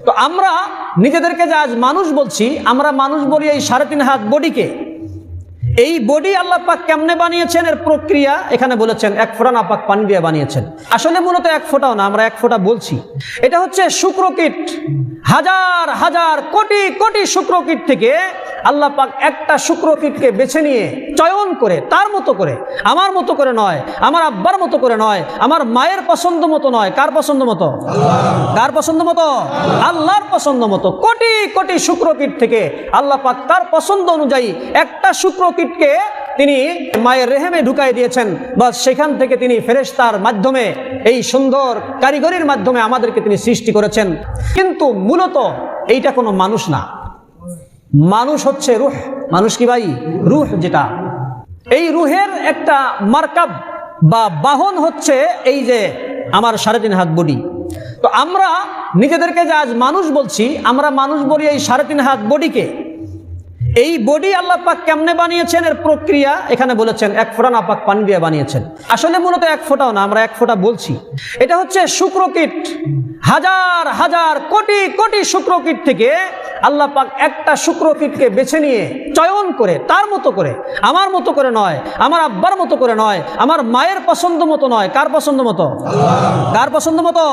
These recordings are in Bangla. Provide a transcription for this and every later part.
তো আমরা নিজেদেরকে যে আজ মানুষ বলছি, আমরা মানুষ বলি এই 3.5 হাত বডিকে। এই বডি আল্লাহ পাক কেমনে বানিয়েছেন এর প্রক্রিয়া এখানে বলেছেন 1 ফোঁটা নাপাক পানি দিয়ে বানিয়েছেন। আসলে মূলত 1 ফোঁটাও না, আমরা 1 ফোঁটা বলছি। এটা হচ্ছে শুক্রকীট, হাজার হাজার কোটি কোটি শুক্রকীট থেকে আল্লাহ পাক একটা শুক্রকীটকে বেছে নিয়ে চয়ন করে তার মতো করে, আমার মতো করে নয়, আমার আব্বার মতো করে নয়, আমার মায়ের পছন্দ মতো নয়। কার পছন্দ মতো? কার পছন্দ মতো? আল্লাহর পছন্দ মতো। কোটি কোটি শুক্রকীট থেকে আল্লাহ পাক তার পছন্দ অনুযায়ী একটা শুক্রকীটকে তিনি মায়ের রেহেমে ঢুকাই দিয়েছেন। বাস সেখান থেকে তিনি ফেরেশতার মাধ্যমে এই সুন্দর কারিগরির মাধ্যমে আমাদেরকে তিনি সৃষ্টি করেছেন। কিন্তু মূলত এইটা কোনো মানুষ না, মানুষ হচ্ছে রূহ। মানুষ কি ভাই? রূহ। যেটা এই রূহের একটা মারকাব বা বাহন হচ্ছে এই যে আমার 3.5 হাত বডি। তো আমরা নিজেদেরকে যে আজ মানুষ বলছি, আমরা মানুষ বলি এই 3.5 হাত বডিকে। এই বডি আল্লাহ পাক কেমনে বানিয়েছেন এর প্রক্রিয়া এখানে বলেছেন 1 ফোঁটা নাপাক পানি দিয়ে বানিয়েছেন। আসলে মূলত 1 ফোঁটাও না, আমরা 1 ফোঁটা বলছি। এটা হচ্ছে শুক্রকীট, হাজার হাজার কোটি কোটি শুক্রকীট থেকে আল্লাহ পাক একটা শুক্রকীটকে বেছে নিয়ে চয়ন করে তার মতো করে, আমার মতো করে নয়, আমার আব্বার মতো করে নয়, আমার মায়ের পছন্দ মতো নয়। কার পছন্দ মতো? কার পছন্দ মতো?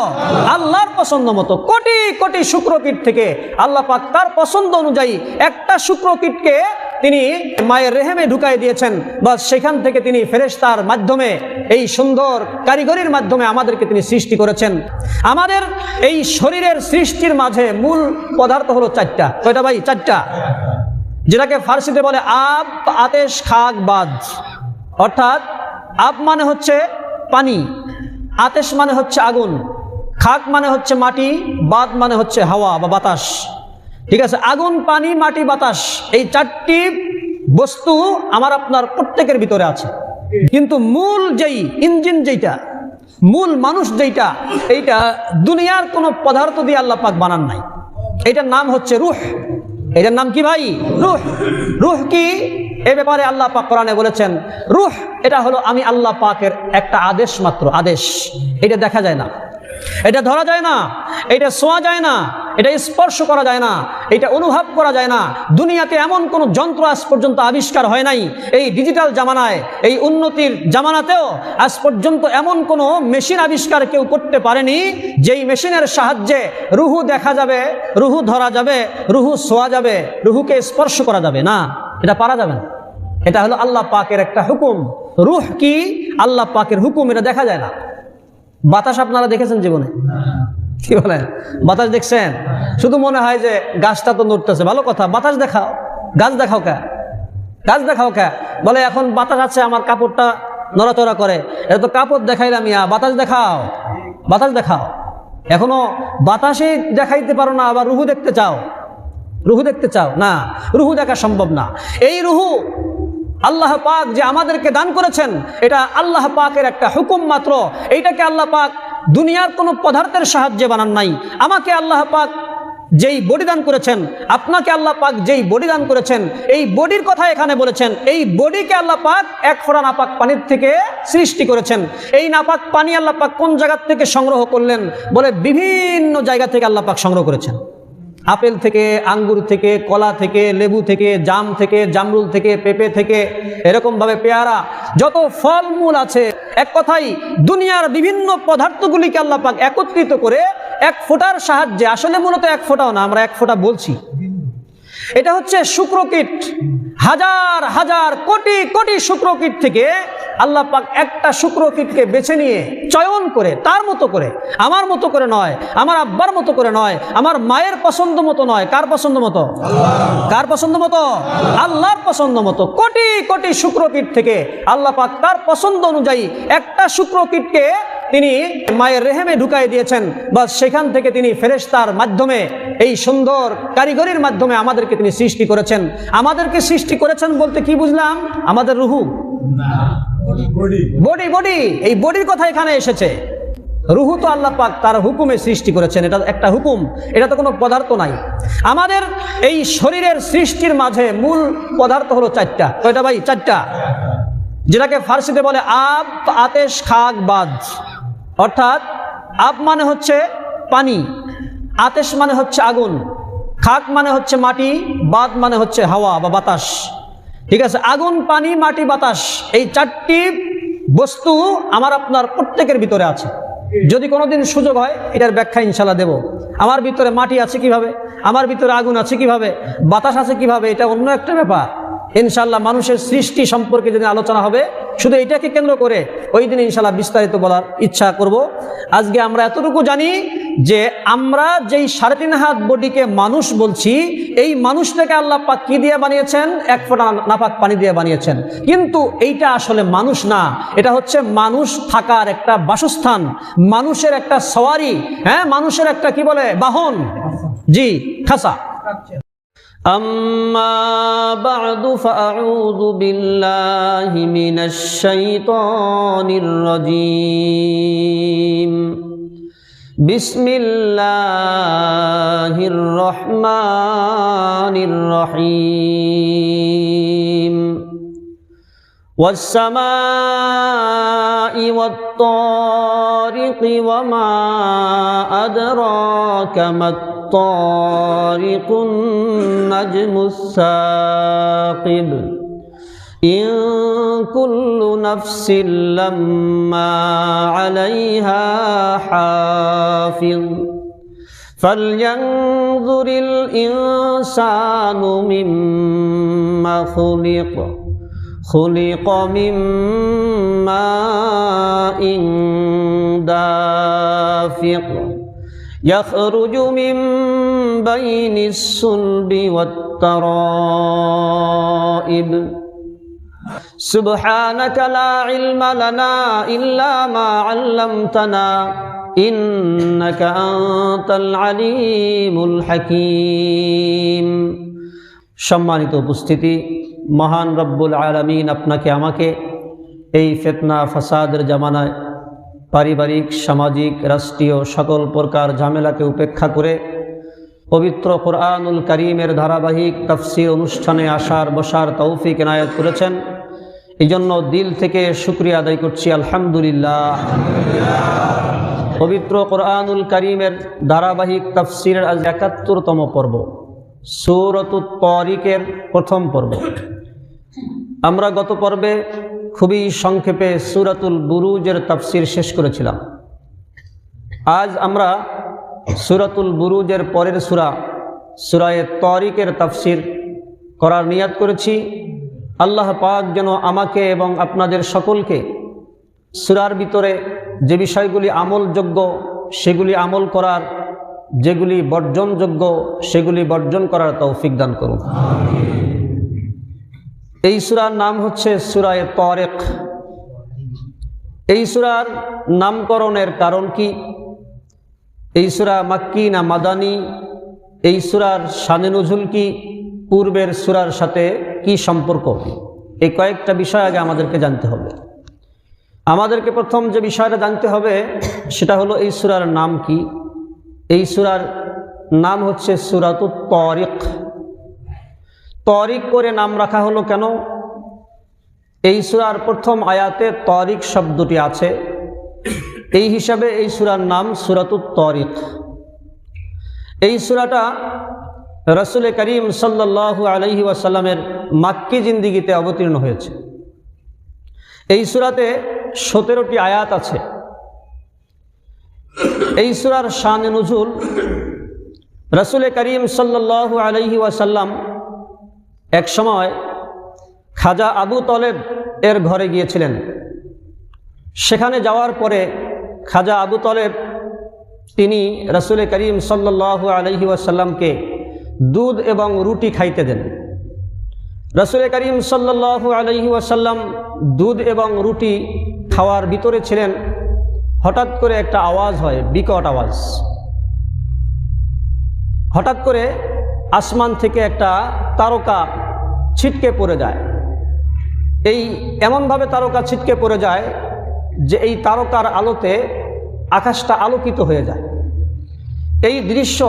আল্লাহর পছন্দ মতো। কোটি কোটি শুক্রকীট থেকে আল্লাহ পাক তার পছন্দ অনুযায়ী একটা শুক্রকীটকে তিনি মায়ের রেহেমে ঢুকাই দিয়েছেন। বাস সেখান থেকে তিনি ফেরেশতার মাধ্যমে এই সুন্দর কারিগরির মাধ্যমে আমাদেরকে তিনি সৃষ্টি করেছেন। আমাদের এই শরীরের সৃষ্টির মাঝে মূল পদার্থ হলো 4টা। কয়টা ভাই? 4টা। যেটাকে ফার্সিতে বলে আব, আতেশ, খাক, বাদ। অর্থাৎ আব মানে হচ্ছে পানি, আতেশ মানে হচ্ছে আগুন, খাক মানে হচ্ছে মাটি, বাদ মানে হচ্ছে হাওয়া বা বাতাস। ঠিক আছে? আগুন, পানি, মাটি, বাতাস, এই 4টি বস্তু আমার আপনার প্রত্যেকের ভিতরে আছে। কিন্তু মূল যেই ইঞ্জিন, যেটা মূল মানুষ, যেটা এইটা দুনিয়ার কোনো পদার্থ দিয়ে আল্লাহ পাক বানান নাই। এটার নাম হচ্ছে রূহ। এটার নাম কি ভাই? রূহ। রূহ কি? এ ব্যাপারে আল্লাহ পাক কোরআনে বলেছেন রূহ এটা হলো আমি আল্লাহ পাকের একটা আদেশ মাত্র। আদেশ। এটা দেখা যায় না, এটা ধরা যায় না, এটা ছোঁয়া যায় না, এটা স্পর্শ করা যায় না, এটা অনুভব করা যায় না। দুনিয়াতে এমন কোনো যন্ত্র আজ পর্যন্ত আবিষ্কার হয় নাই। এই ডিজিটাল জামানায়, এই উন্নতির জামানাতেও আজ পর্যন্ত এমন কোনো মেশিন আবিষ্কার কেউ করতে পারেনি যেই মেশিনের সাহায্যে রুহু দেখা যাবে, রুহু ধরা যাবে, রুহু ছোঁয়া যাবে, রুহুকে স্পর্শ করা যাবে না। এটা পারা যাবে না। এটা হলো আল্লাহ পাকের একটা হুকুম। রুহ কি? আল্লাহ পাকের হুকুম। এটা দেখা যায় না। বাতাস আপনারা দেখেছেন জীবনে? কি বলেন? বাতাস দেখছেন? শুধু মনে হয় যে গাছটা তো নড়তেছে, ভালো কথা, বাতাস দেখাও। গাছ দেখাও কে? গাছ দেখাও কে? বলে এখন বাতাস আছে, আমার কাপড়টা নড়াচড়া করে। এটা তো কাপড় দেখাইলাম, ইয়া বাতাস দেখাও, বাতাস দেখাও। এখনো বাতাসে দেখাইতে পারো না, আবার রুহু দেখতে চাও? রুহু দেখতে চাও না, রুহু দেখা সম্ভব না। এই রুহু আল্লাহ পাক যে আমাদেরকে দান করেছেন, এটা আল্লাহ পাকের একটা হুকুম মাত্র। এইটাকে আল্লাহ পাক দুনিয়ার কোনো পদার্থের সাহায্যে বানান নাই। আমাকে আল্লাহ পাক যেই বডি দান করেছেন, আপনাকে আল্লাহ পাক যেই বডি দান করেছেন, এই বডির কথা এখানে বলেছেন। এই বডিকে আল্লাহ পাক 1 ফোঁটা নাপাক পানির থেকে সৃষ্টি করেছেন। এই নাপাক পানি আল্লাহ পাক কোন জায়গা থেকে সংগ্রহ করলেন? বলে বিভিন্ন জায়গা থেকে আল্লাহ পাক সংগ্রহ করেছেন। আপেল থেকে, আঙ্গুর থেকে, কলা থেকে, লেবু থেকে, জাম থেকে, জামরুল থেকে, পেঁপে থেকে, এরকমভাবে পেয়ারা, যত ফলমূল আছে, এক কথাই দুনিয়ার বিভিন্ন পদার্থগুলিকে আল্লাহ পাক একত্রিত করে 1 ফোঁটার সাহায্যে, আসলে মূলত 1 ফোঁটাও না, আমরা 1 ফোঁটা বলছি। এটা হচ্ছে শুক্রকীট, হাজার হাজার কোটি কোটি শুক্রকীট থেকে আল্লাহ পাক একটা শুক্রকীটকে বেছে নিয়ে চয়ন করে তার মতো করে, আমার মতো করে নয়, আমার আব্বার মতো করে নয়, আমার মায়ের পছন্দ মতো নয়। কার পছন্দ মতো? কার পছন্দ মতো? আল্লাহর পছন্দ মতো। কোটি কোটি শুক্রকীট থেকে আল্লাহ পাক তার পছন্দ অনুযায়ী একটা শুক্রকীটকে তিনি মায়ের রেহেমে ঢুকাই দিয়েছেন। বাস সেখান থেকে তিনি ফেরেশতার মাধ্যমে এই সুন্দর কারিগরির মাধ্যমে আমাদেরকে তিনি সৃষ্টি করেছেন। আমাদেরকে সৃষ্টি করেছেন বলতে কি বুঝলাম? আমাদের রুহু, বডি, বডি, এই বডির কথা এখানে এসেছে। রুহু তো আল্লাহ পাক তার হুকুমে সৃষ্টি করেছেন, এটা একটা হুকুম, এটা তো কোনো পদার্থ নাই। আমাদের এই শরীরের সৃষ্টির মাঝে মূল পদার্থ হলো 4টা। কয়টা ভাই? 4টা। যেটাকে ফার্সিতে বলে আব, আতেশ, খাক, বাদ। অর্থাৎ আব মানে হচ্ছে পানি, আতেশ মানে হচ্ছে আগুন, খাক মানে হচ্ছে মাটি, বাদ মানে হচ্ছে হাওয়া বা বাতাস। ঠিক আছে, আগুন, পানি, মাটি, বাতাস, এই চারটি বস্তু আমার আপনার প্রত্যেকের ভিতরে আছে। যদি কোনোদিন সুযোগ হয় এটার ব্যাখ্যা ইনশাল্লাহ দেব। আমার ভিতরে মাটি আছে কিভাবে, আমার ভিতরে আগুন আছে কিভাবে, বাতাস আছে কিভাবে, এটা অন্য একটা ব্যাপার। ইনশাল্লাহ মানুষের সৃষ্টি সম্পর্কে যদি আলোচনা হবে, শুধু এটাকে কেন্দ্র করে ওই দিন ইনশাল্লাহ বিস্তারিত বলার ইচ্ছা করব। আজকে আমরা এতটুকু জানি যে আমরা যেই 3.5 হাত বডিকে মানুষ বলছি, এই মানুষটাকে আল্লাহ পাক কি দিয়ে বানিয়েছেন? 1 ফোঁটা নাপাক পানি দিয়ে বানিয়েছেন। কিন্তু এইটা আসলে মানুষ না, এটা হচ্ছে মানুষ থাকার একটা বাসস্থান, মানুষের একটা সওয়ারি, হ্যাঁ, মানুষের একটা কি বলে বাহন, জি, খাসা। أما بعد فأعوذ بالله من الشيطان الرجيم بسم الله الرحمن الرحيم والسماء والطارق وما أدراك ما الطارق النجم الثاقب إن كل نفس لما عليها حافظ فلينظر الإنسان مما خلق خلق من ماء دافق يخرج من بين الصلب والترائب سبحانك لا علم لنا إلا ما علمتنا إنك أنت العليم الحكيم। সম্মানিত উপস্থিতি, মহান রব্বুল আলামিন আপনাকে আমাকে এই ফিতনা ফাসাদের জামানায় পারিবারিক, সামাজিক, রাষ্ট্রীয় সকল প্রকার ঝামেলাকে উপেক্ষা করে পবিত্র কোরআনুল কারীমের ধারাবাহিক তাফসীর অনুষ্ঠানে আসার বসার তৌফিক এনায়েত করেছেন। এই জন্য দিল থেকে শুকরিয়া আদায় করছি, আলহামদুলিল্লাহ। পবিত্র কোরআনুল কারীমের ধারাবাহিক তাফসীরের আজ ৭১তম পর্ব, সূরাতুত তারিকের প্রথম পর্ব। আমরা গত পর্বে খুবই সংক্ষেপে সূরাতুল বুরুজের তাফসীর শেষ করেছিলাম। আজ আমরা সূরাতুল বুরুজের পরের সূরায়ে তারিকের তাফসীর করার নিয়াত করেছি। আল্লাহ পাক যেন আমাকে এবং আপনাদের সকলকে সূরার ভিতরে যে বিষয়গুলি আমলযোগ্য সেগুলি আমল করার, যেগুলি বর্জনযোগ্য সেগুলি বর্জন করার তৌফিক দান করুন। এই সূরার নাম হচ্ছে সূরায়ে তারিক। এই সূরার নামকরণের কারণ কি? এই সূরা মাক্কি না মাদানী? এই সূরার শানে নুজুল কি? পূর্বের সূরার সাথে কি সম্পর্ক? এই কয়েকটা বিষয় আগে আমাদেরকে জানতে হবে। আমাদেরকে প্রথম যে বিষয়টা জানতে হবে সেটা হলো এই সূরার নাম কি। এই সূরার নাম হচ্ছে সূরাতুত তারিক। তারিক করে নাম রাখা হলো কেন? এই সূরার প্রথম আয়াতে তারিক শব্দটি আছে, এই হিসাবে এই সূরার নাম সূরাতুত তারিক। এই সূরাটা রাসূল করিম সাল্লাল্লাহু আলাইহি ওয়াসাল্লামের মাক্কি জিন্দেগিতে অবতীর্ণ হয়েছে। এই সূরাতে 17টি আয়াত আছে। এই সূরার শানে নুজুল, রাসূল করিম সাল্লাল্লাহু আলাইহি ওয়াসাল্লাম এক সময় খাজা আবু তলেব এর ঘরে গিয়েছিলেন। সেখানে যাওয়ার পরে খাজা আবু তলেব তিনি রাসূল করিম সাল্লাল্লাহু আলাইহি ওয়াসাল্লামকে দুধ এবং রুটি খাইতে দেন। রাসূল করিম সাল্লাল্লাহু আলাইহি ওয়াসাল্লাম দুধ এবং রুটি খাওয়ার ভিতরে ছিলেন। হঠাৎ করে একটা আওয়াজ হয়, বিকট আওয়াজ। হঠাৎ করে আসমান থেকে একটা তারকা ছিটকে পড়ে যায়। এই এমনভাবে তারকা ছিটকে পড়ে যায় যে এই তারকার আলোতে আকাশটা আলোকিত হয়ে যায়। এই দৃশ্য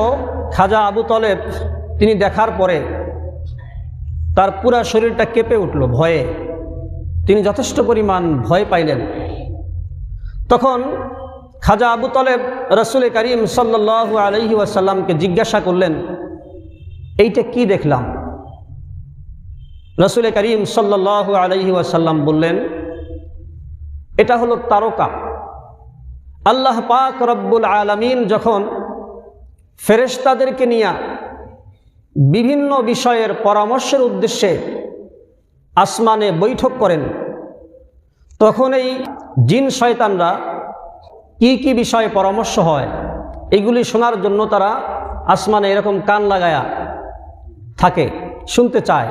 খাজা আবু তলেব তিনি দেখার পরে তার পুরা শরীরটা কেঁপে উঠল ভয়ে। তিনি যথেষ্ট পরিমাণ ভয় পাইলেন। তখন খাজা আবু তলেব রাসূল করিম সাল্লাল্লাহু আলাইহি ওয়াসাল্লামকে জিজ্ঞাসা করলেন, এইটা কি দেখলাম? রাসূল করিম সাল্লাল্লাহু আলাইহি ওয়াসাল্লাম বললেন, এটা হলো তারকা। আল্লাহ পাক রব্বুল আলামিন যখন ফেরেশতাদেরকে নিয়ে বিভিন্ন বিষয়ের পরামর্শের উদ্দেশ্যে আসমানে বৈঠক করেন, তখন এই জিন শয়তানরা কি কি বিষয়ে পরামর্শ হয় এগুলি শোনার জন্য তারা আসমানে এরকম কান লাগায়া থাকে, শুনতে চায়।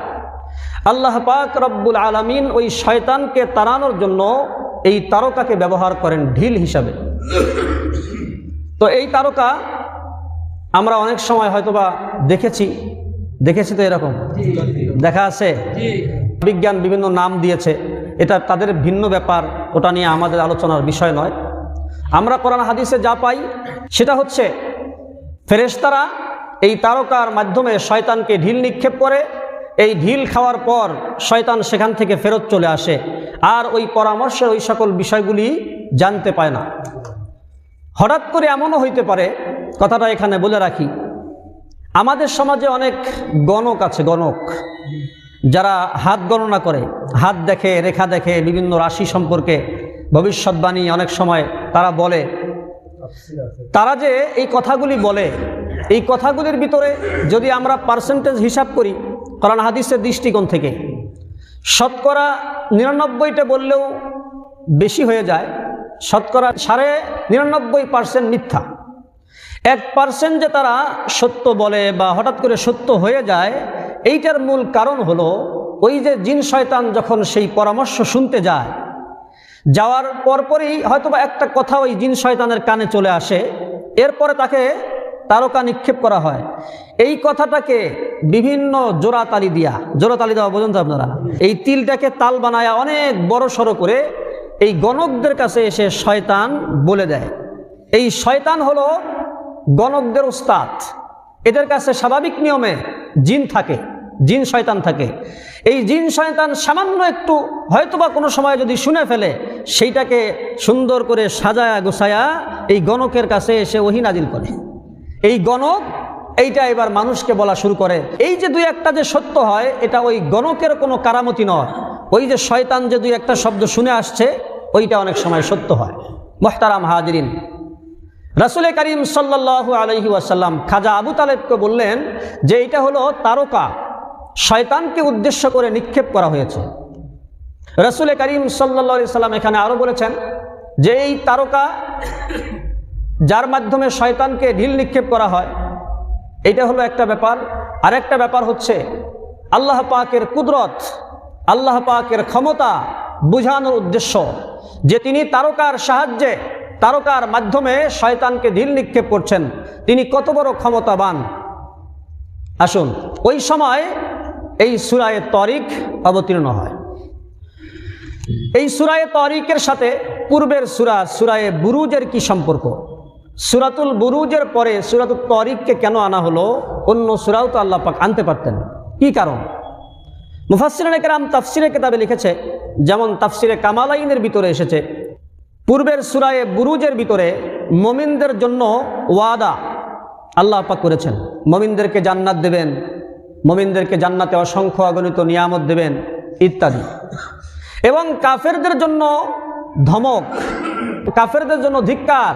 আল্লাহ পাক রব্বুল আলামিন ওই শয়তানকে তাড়ানোর জন্য এই তারকাকে ব্যবহার করেন ঢিল হিসাবে। তো এই তারকা আমরা অনেক সময় হয়তোবা দেখেছি তো, এরকম দেখা আছে। বিজ্ঞান বিভিন্ন নাম দিয়েছে, এটা তাদের ভিন্ন ব্যাপার, ওটা নিয়ে আমাদের আলোচনার বিষয় নয়। আমরা কোরআন হাদিসে যা পাই সেটা হচ্ছে ফেরেশতারা এই তারকার মাধ্যমে শয়তানকে ঢিল নিক্ষেপ করে, এই ঢিল খাওয়ার পর শয়তান সেখান থেকে ফেরত চলে আসে, আর ওই পরামর্শের ওই সকল বিষয়গুলি জানতে পায় না। হঠাৎ করে এমনও হইতে পারে, কথাটা এখানে বলে রাখি, আমাদের সমাজে অনেক গণক আছে, গণক যারা হাত গণনা করে, হাত দেখে, রেখা দেখে, বিভিন্ন রাশি সম্পর্কে ভবিষ্যৎবাণী অনেক সময় তারা বলে। তারা যে এই কথাগুলি বলে, এই কথাগুলির ভিতরে যদি আমরা পার্সেন্টেজ হিসাব করি কোরআন হাদিসের দৃষ্টিকোণ থেকে, শতকরা 99টা বললেও বেশি হয়ে যায়, শতকরা 99.5% মিথ্যা। 1% যে তারা সত্য বলে বা হঠাৎ করে সত্য হয়ে যায়, এইটার মূল কারণ হলো ওই যে জিন শয়তান যখন সেই পরামর্শ শুনতে যায়, যাওয়ার পরপরই হয়তোবা একটা কথা ওই জিন শয়তানের কানে চলে আসে, এরপরে তাকে তারকা নিক্ষেপ করা হয়। এই কথাটাকে বিভিন্ন জোড়াতালি দেওয়া পর্যন্ত আপনারা এই তিলটাকে তাল বানায়া অনেক বড় সড়ো করে এই গণকদের কাছে এসে শয়তান বলে দেয়। এই শয়তান হলো গণকদের উস্তাদ। এদের কাছে স্বাভাবিক নিয়মে জিন থাকে, জিন শয়তান থাকে। এই জিন শয়তান সামান্য একটু হয়তোবা কোনো সময় যদি শুনে ফেলে, সেইটাকে সুন্দর করে সাজায়া গোছায়া এই গণকের কাছে এসে ওহী নাজিল করে। এই গণক এইটা এবার মানুষকে বলা শুরু করে। এই যে দুই একটা যে সত্য হয়, এটা ওই গণকের কোনো কারামতি নয়, ওই যে শয়তান যে দুই একটা শব্দ শুনে আসছে ওইটা অনেক সময় সত্য হয়। মুহতারাম হাজিরিন, রাসূল করিম সাল্লাল্লাহু আলাইহি ওয়াসাল্লাম খাজা আবু তালেবকে বললেন যে এটা হলো তারকা, শয়তানকে উদ্দেশ্য করে নিক্ষেপ করা হয়েছে। রাসূল করিম সাল্লাল্লাহু আলাইহি সাল্লাম এখানে আরও বলেছেন যে এই তারকা যার মাধ্যমে শয়তানকে ঢিল নিক্ষেপ করা হয়, এটা হলো একটা ব্যাপার। আরেকটা ব্যাপার হচ্ছে আল্লাহ পাকের কুদরত, আল্লাহ পাকের ক্ষমতা বুঝানোর উদ্দেশ্য, যে তিনি তারকার সাহায্যে, তারকার মাধ্যমে শয়তানকে ঢিল নিক্ষেপ করছেন, তিনি কত বড় ক্ষমতাবান। আসুন, ওই সময় এই সূরায়ে তারিক অবতীর্ণ হয়। এই সূরায়ে তারিকের সাথে পূর্বের সূরায়ে বুরুজের কি সম্পর্ক? সূরাতুল বুরুজের পরে সূরাতুল তারিককে কেন আনা হলো? অন্য সূরাও তো আল্লাহ পাক আনতে পারতেন, কি কারণ? মুফাসসিরিনে কেরাম তাফসিরে কিতাবে লিখেছে, যেমন তাফসিরে কামালাইনের ভিতরে এসেছে, পূর্বের সূরায়ে বুরুজের ভিতরে মুমিনদের জন্য ওয়াদা আল্লাহ পাক করেছেন, মুমিনদেরকে জান্নাত দেবেন, মুমিনদেরকে জান্নাতে অসংখ্য অগণিত নিয়ামত দেবেন ইত্যাদি। এবং কাফেরদের জন্য ধমক, কাফেরদের জন্য ধিক্কার,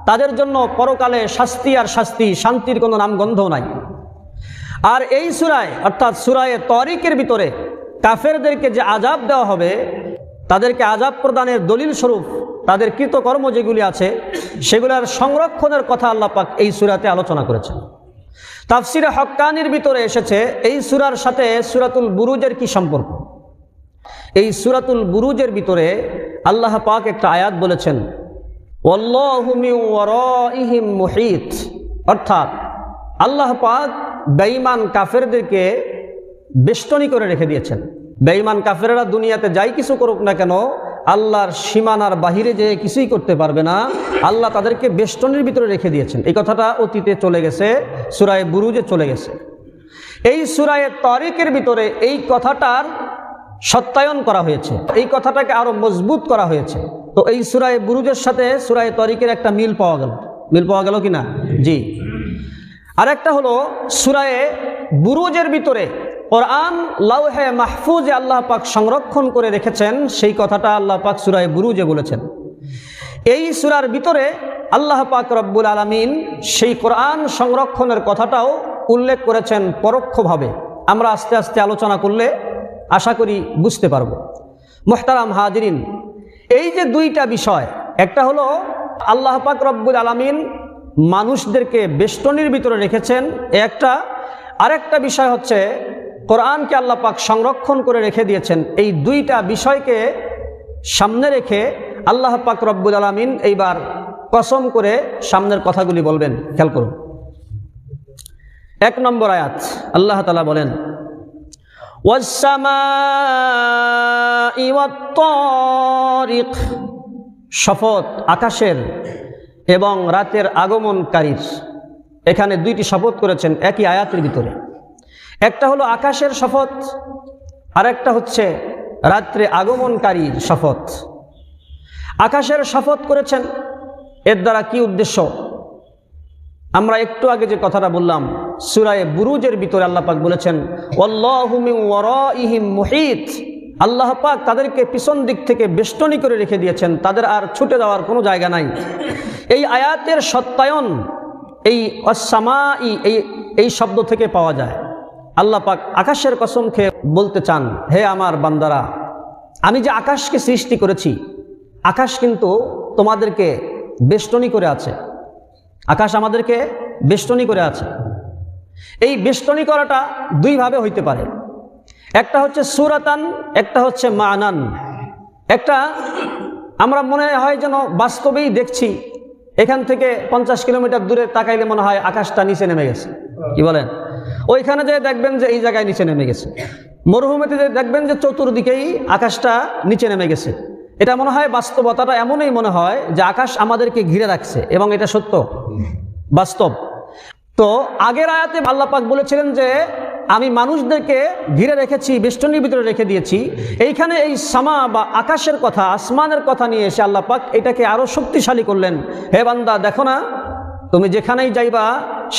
তাদের জন্য পরকালে শাস্তি আর শাস্তি, শান্তির কোনো নামগন্ধ নাই। আর এই সূরায় অর্থাৎ সূরায়ে তারিকের ভিতরে কাফেরদেরকে যে আযাব দেওয়া হবে, তাদেরকে আযাব প্রদানের দলিল স্বরূপ তাদের কৃতকর্ম যেগুলি আছে সেগুলোর সংরক্ষণের কথা আল্লাহ পাক এই সূরাতে আলোচনা করেছেন। তাফসিরে হক্কানির ভিতরে এসেছে এই সূরার সাথে সূরাতুল বুরুজের কি সম্পর্ক। এই সূরাতুল বুরুজের ভিতরে আল্লাহ পাক একটা আয়াত বলেছেন, ওয়াল্লাহু মিন ওয়ারাইহিম মুহিত, অর্থাৎ আল্লাহ পাক বেঈমান কাফেরদেরকে বেষ্টনী করে রেখে দিয়েছেন। বেঈমান কাফেররা দুনিয়াতে যাই কিছু করুক না কেন, আল্লাহর সীমানার বাহিরে যে কিছুই করতে পারবে না, আল্লাহ তাদেরকে বেষ্টনীর ভিতরে রেখে দিয়েছেন। এই কথাটা অতীতে চলে গেছে, সূরায়ে বুরুজে চলে গেছে। এই সূরায়ে তারিকের ভিতরে এই কথাটার সত্যায়ন করা হয়েছে, এই কথাটাকে আরো মজবুত করা হয়েছে। তো এই সূরায়ে বুরুজের সাথে সূরায়ে তারিকের একটা মিল পাওয়া গেল কি না? জি। আর একটা হলো সূরায়ে বুরুজের ভিতরে কোরআন লাওহে মাহফুজে আল্লাহ পাক সংরক্ষণ করে রেখেছেন, সেই কথাটা আল্লাহ পাক সূরায়ে বুরুজে বলেছেন। এই সূরার ভিতরে আল্লাহ পাক রব্বুল আলামিন সেই কোরআন সংরক্ষণের কথাটাও উল্লেখ করেছেন পরোক্ষভাবে। আমরা আস্তে আস্তে আলোচনা করলে আশা করি বুঝতে পারব। মুহতারাম হাজিরিন, এই যে দুইটা বিষয়, একটা হলো আল্লাহ পাক রব্বুল আলামিন মানুষদেরকে বেষ্টনীর ভিতরে রেখেছেন একটা, আরেকটা বিষয় হচ্ছে কোরআনকে আল্লাহ পাক সংরক্ষণ করে রেখে দিয়েছেন। এই দুইটা বিষয়কে সামনে রেখে আল্লাহ পাক রব্বুল আলামিন এইবার কসম করে সামনের কথাগুলি বলবেন। খেয়াল করুন, 1 নম্বর আয়াত আল্লাহ তাআলা বলেন, ওয়াস-সামাই ওয়াত-তারিক, শপথ আকাশের এবং রাতের আগমনকারীর। এখানে দুইটি শপথ করেছেন একই আয়াতের ভিতরে। একটা হলো আকাশের শপথ, আর একটা হচ্ছে রাত্রে আগমনকারীর শপথ। আকাশের শপথ করেছেন, এর দ্বারা কি উদ্দেশ্য? আমরা একটু আগে যে কথাটা বললাম, সূরায়ে বুরুজের ভিতরে আল্লাহ পাক বলেছেন, ওয়াল্লাহু মিন ওয়ারাইহিম মুহিত, আল্লাহ পাক তাদেরকে পিছন দিক থেকে বেষ্টনী করে রেখে দিয়েছেন, তাদের আর ছুটে যাওয়ার কোনো জায়গা নাই। এই আয়াতের সত্যায়ন এই ওয়াস-সামাই এই শব্দ থেকে পাওয়া যায়। আল্লাহ পাক আকাশের কসম খেয়ে বলতে চান, হে আমার বান্দারা, আমি যে আকাশকে সৃষ্টি করেছি, আকাশ কিন্তু তোমাদেরকে বেষ্টনী করে আছে। আকাশ আমাদেরকে বেষ্টনী করে আছে। এই বেষ্টনী করাটা দুইভাবে হইতে পারে, একটা হচ্ছে সূরাতান, একটা হচ্ছে মানান। একটা আমরা মনে হয় যেন বাস্তবেই দেখছি, এখান থেকে 50 কিলোমিটার দূরে তাকাইলে মনে হয় আকাশটা নিচে নেমে গেছে। কি বলেন? ওইখানে যে দেখবেন যে এই জায়গায় নিচে নেমে গেছে। মরুভূমিতে যে দেখবেন যে চতুর্দিকেই আকাশটা নিচে নেমে গেছে। এটা মনে হয় বাস্তবতাটা এমনই মনে হয় যে আকাশ আমাদেরকে ঘিরে রাখছে, এবং এটা সত্য, বাস্তব। তো আগের আয়াতে আল্লাহ পাক বলেছিলেন যে আমি মানুষদেরকে ঘিরে রেখেছি, বেষ্টনীর ভিতরে রেখে দিয়েছি। এইখানে এই সামা বা আকাশের কথা, আসমানের কথা নিয়ে এসে আল্লাহ পাক এটাকে আরও শক্তিশালী করলেন। হে বান্দা, দেখো না, তুমি যেখানেই যাইবা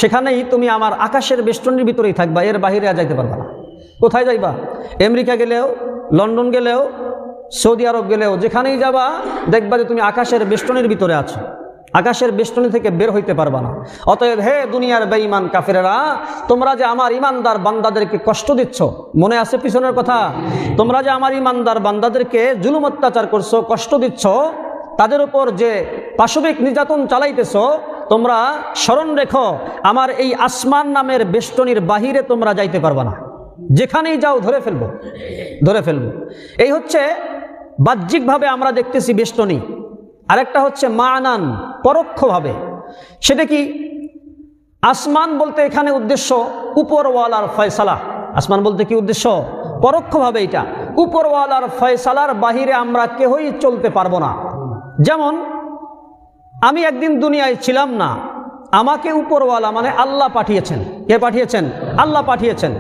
সেখানেই তুমি আমার আকাশের বেষ্টনীর ভিতরেই থাকবা, এর বাহিরে আর যাইতে পারবা না। কোথায় যাইবা? আমেরিকা গেলেও, লন্ডন গেলেও, সৌদি আরব গেলেও, যেখানেই যাবা দেখবা যে তুমি আকাশের বেষ্টনীর ভিতরে আছো, আকাশের বেষ্টনী থেকে বের হইতে পারবা না। অতএব হে দুনিয়ার বেঈমান কাফেরেরা, তোমরা যে আমার ইমানদার বান্দাদেরকে কষ্ট দিচ্ছ, মনে আছে পিছনের কথা? তোমরা যে আমার ইমানদার বান্দাদেরকে জুলুম অত্যাচার করছো, কষ্ট দিচ্ছ, তাদের উপর যে পাশবিক নির্যাতন চালাইতেছ, তোমরা স্মরণ রেখো, আমার এই আসমান নামের বেষ্টনীর বাহিরে তোমরা যাইতে পারবা না। যেখানেই যাও ধরে ফেলবো। এই হচ্ছে বাহ্যিকভাবে আমরা দেখতেছি বেষ্টনী। আরেকটা হচ্ছে মানান, পরোক্ষভাবে। সেটা কি? আসমান বলতে এখানে উদ্দেশ্য উপরওয়ালার ফয়সালা। আসমান বলতে কি উদ্দেশ্য? পরোক্ষভাবে এটা উপরওয়ালার ফয়সালার বাহিরে আমরা কেউই চলতে পারবো না। যেমন আমি একদিন দুনিয়ায় ছিলাম না, আমাকে উপরওয়ালা মানে আল্লাহ পাঠিয়েছেন। কে পাঠিয়েছেন? আল্লাহ পাঠিয়েছেন।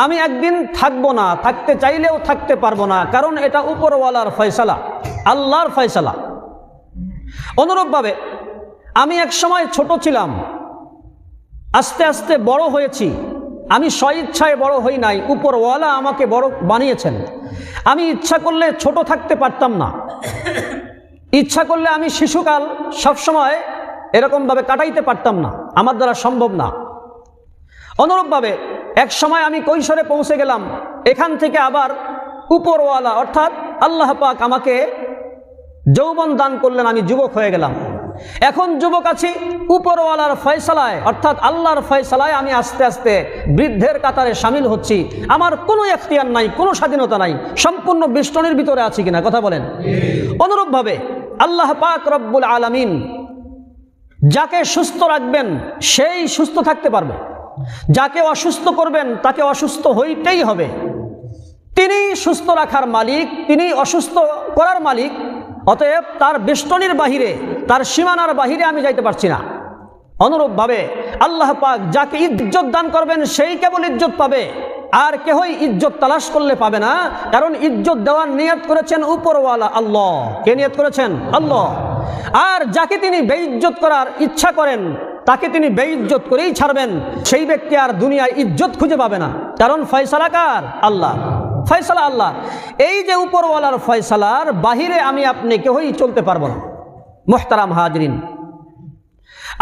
আমি একদিন থাকবো না, থাকতে চাইলেও থাকতে পারবো না, কারণ এটা উপরওয়ালার ফয়সালা, আল্লাহর ফয়সালা। অনুরূপভাবে আমি এক সময় ছোট ছিলাম, আস্তে আস্তে বড় হয়েছি। আমি স্বইচ্ছায় বড় হই নাই, উপরওয়ালা আমাকে বড় বানিয়েছেন। আমি ইচ্ছা করলে ছোট থাকতে পারতাম না, ইচ্ছা করলে আমি শিশুকাল সবসময় এরকমভাবে কাটাইতে পারতাম না, আমার দ্বারা সম্ভব না। অনুরূপভাবে এক সময় আমি কৈশোরে পৌঁছে গেলাম, এখান থেকে আবার উপরওয়ালা অর্থাৎ আল্লাহ পাক আমাকে যৌবন দান করলেন, আমি যুবক হয়ে গেলাম। এখন যুবক আছি, উপরওয়ালার ফয়সালায় অর্থাৎ আল্লাহর ফয়সালায় আমি আস্তে আস্তে বৃদ্ধের কাতারে শামিল হচ্ছি। আমার কোনো এখতিয়ার নাই, কোনো স্বাধীনতা নাই, সম্পূর্ণ বেষ্টনীর ভিতরে আছি কিনা কথা বলেন। অনুরূপভাবে আল্লাহ পাক রব্বুল আলামিন যাকে সুস্থ রাখবেন সেই সুস্থ থাকতে পারবে, যাকে অসুস্থ করবেন তাকে অসুস্থ হইতেই হবে। তিনি সুস্থ রাখার মালিক, তিনি অসুস্থ করার মালিক। অতএব তার বেষ্টনীর বাহিরে, তার সীমানার বাহিরে আমি যাইতে পারছি না। অনুরূপভাবে আল্লাহ পাক যাকে ইজ্জত দান করবেন সেই কেবল ইজ্জত পাবে, আর কেহই ইজ্জত তালাশ করলে পাবে না, কারণ ইজ্জত দেওয়ার নিয়ত করেছেন উপরওয়ালা আল্লাহ। কে নিয়ত করেছেন? আল্লাহ। আর যাকে তিনি বেইজ্জত করার ইচ্ছা করেন তাকে তিনি বেইজ্জত করেই ছাড়বেন। সেই ব্যক্তি আর দুনিয়ায় ইজ্জত খুঁজে পাবে না, কারণ ফয়সালা কার? আল্লাহ। ফয়সালা আল্লাহ। এই যে উপরওয়ালার ফয়সালার বাহিরে আমি আপনি কেউই চলতে পারবো না। মুহতারাম হাজরিন,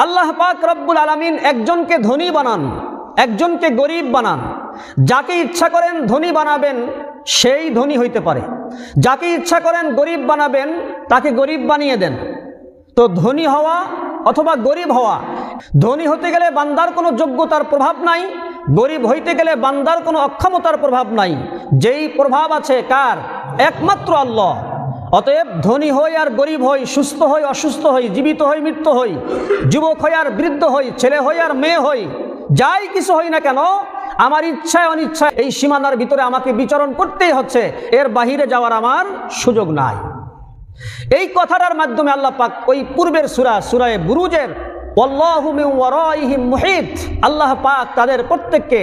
আল্লাহ পাক রব্বুল আলামিন একজনকে ধনী বানান, একজনকে গরিব বানান। যাকে ইচ্ছা করেন ধনী বানাবেন সেই ধনী হইতে পারে, যাকে ইচ্ছা করেন গরিব বানাবেন তাকে গরিব বানিয়ে দেন। তো ধনী হওয়া অথবা গরিব হওয়া, ধনী হতে গেলে বান্দার কোনো যোগ্যতার প্রভাব নাই, গরিব হইতে গেলে বান্দার কোনো অক্ষমতার প্রভাব নাই। যেই প্রভাব আছে কার? একমাত্র আল্লাহ। অতএব ধনী হই আর গরিব হই, সুস্থ হই অসুস্থ হই, জীবিত হই মৃত্যু হই, যুবক হই আর বৃদ্ধ হই, ছেলে হই আর মেয়ে হই, যাই কিছু হই না কেন, আমার ইচ্ছায় অনিচ্ছায় এই সীমানার ভিতরে আমাকে বিচরণ করতেই হচ্ছে, এর বাহিরে যাওয়ার আমার সুযোগ নাই। এই কথাটার মাধ্যমে আল্লাহ পাক ওই পূর্বের সূরা বুরুজের ওয়াল্লাহু মিন ওয়ারাইহিম মুহিত, আল্লাহ পাক তাদের প্রত্যেককে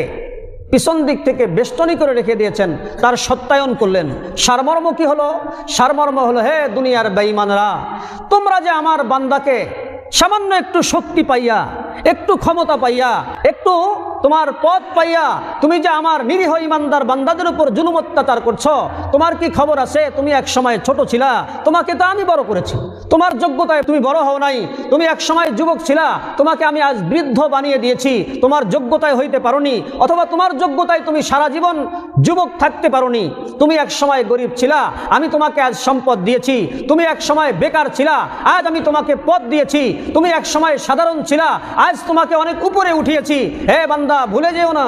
পিছন দিক থেকে বেষ্টনী করে রেখে দিয়েছেন, তার সত্যায়ন করলেন। সারমর্ম কি হলো? সারমর্ম হলো, হে দুনিয়ার বেঈমানরা, তোমরা যে আমার বান্দাকে সামান্য একটু শক্তি পাইয়া, একটু ক্ষমতা পাইয়া, একটু তোমার পদ পাইয়া তুমি যে আমার নিরীহ ইমানদার বান্দাদের উপর জুলুম অত্যাচার করছো, তোমার কি খবর আছে? তুমি এক সময় ছোট ছিলা, তোমাকে তো আমি বড় করেছি। তোমার যোগ্যতায় তুমি বড় হও নাই। তুমি এক সময় যুবক ছিলা, তোমাকে আমি আজ বৃদ্ধ বানিয়ে দিয়েছি। তোমার যোগ্যতায় হইতে পারোনি, অথবা তোমার যোগ্যতায় তুমি সারা জীবন যুবক থাকতে পারোনি। তুমি এক সময় গরিব ছিলা, আমি তোমাকে আজ সম্পদ দিয়েছি। তুমি এক সময় বেকার ছিলা, আজ আমি তোমাকে পদ দিয়েছি। তুমি এক সময় সাধারণ ছিলা, আজ তোমাকে অনেক উপরে উঠিয়েছি। হে বান্দা, ভুলে যেও না,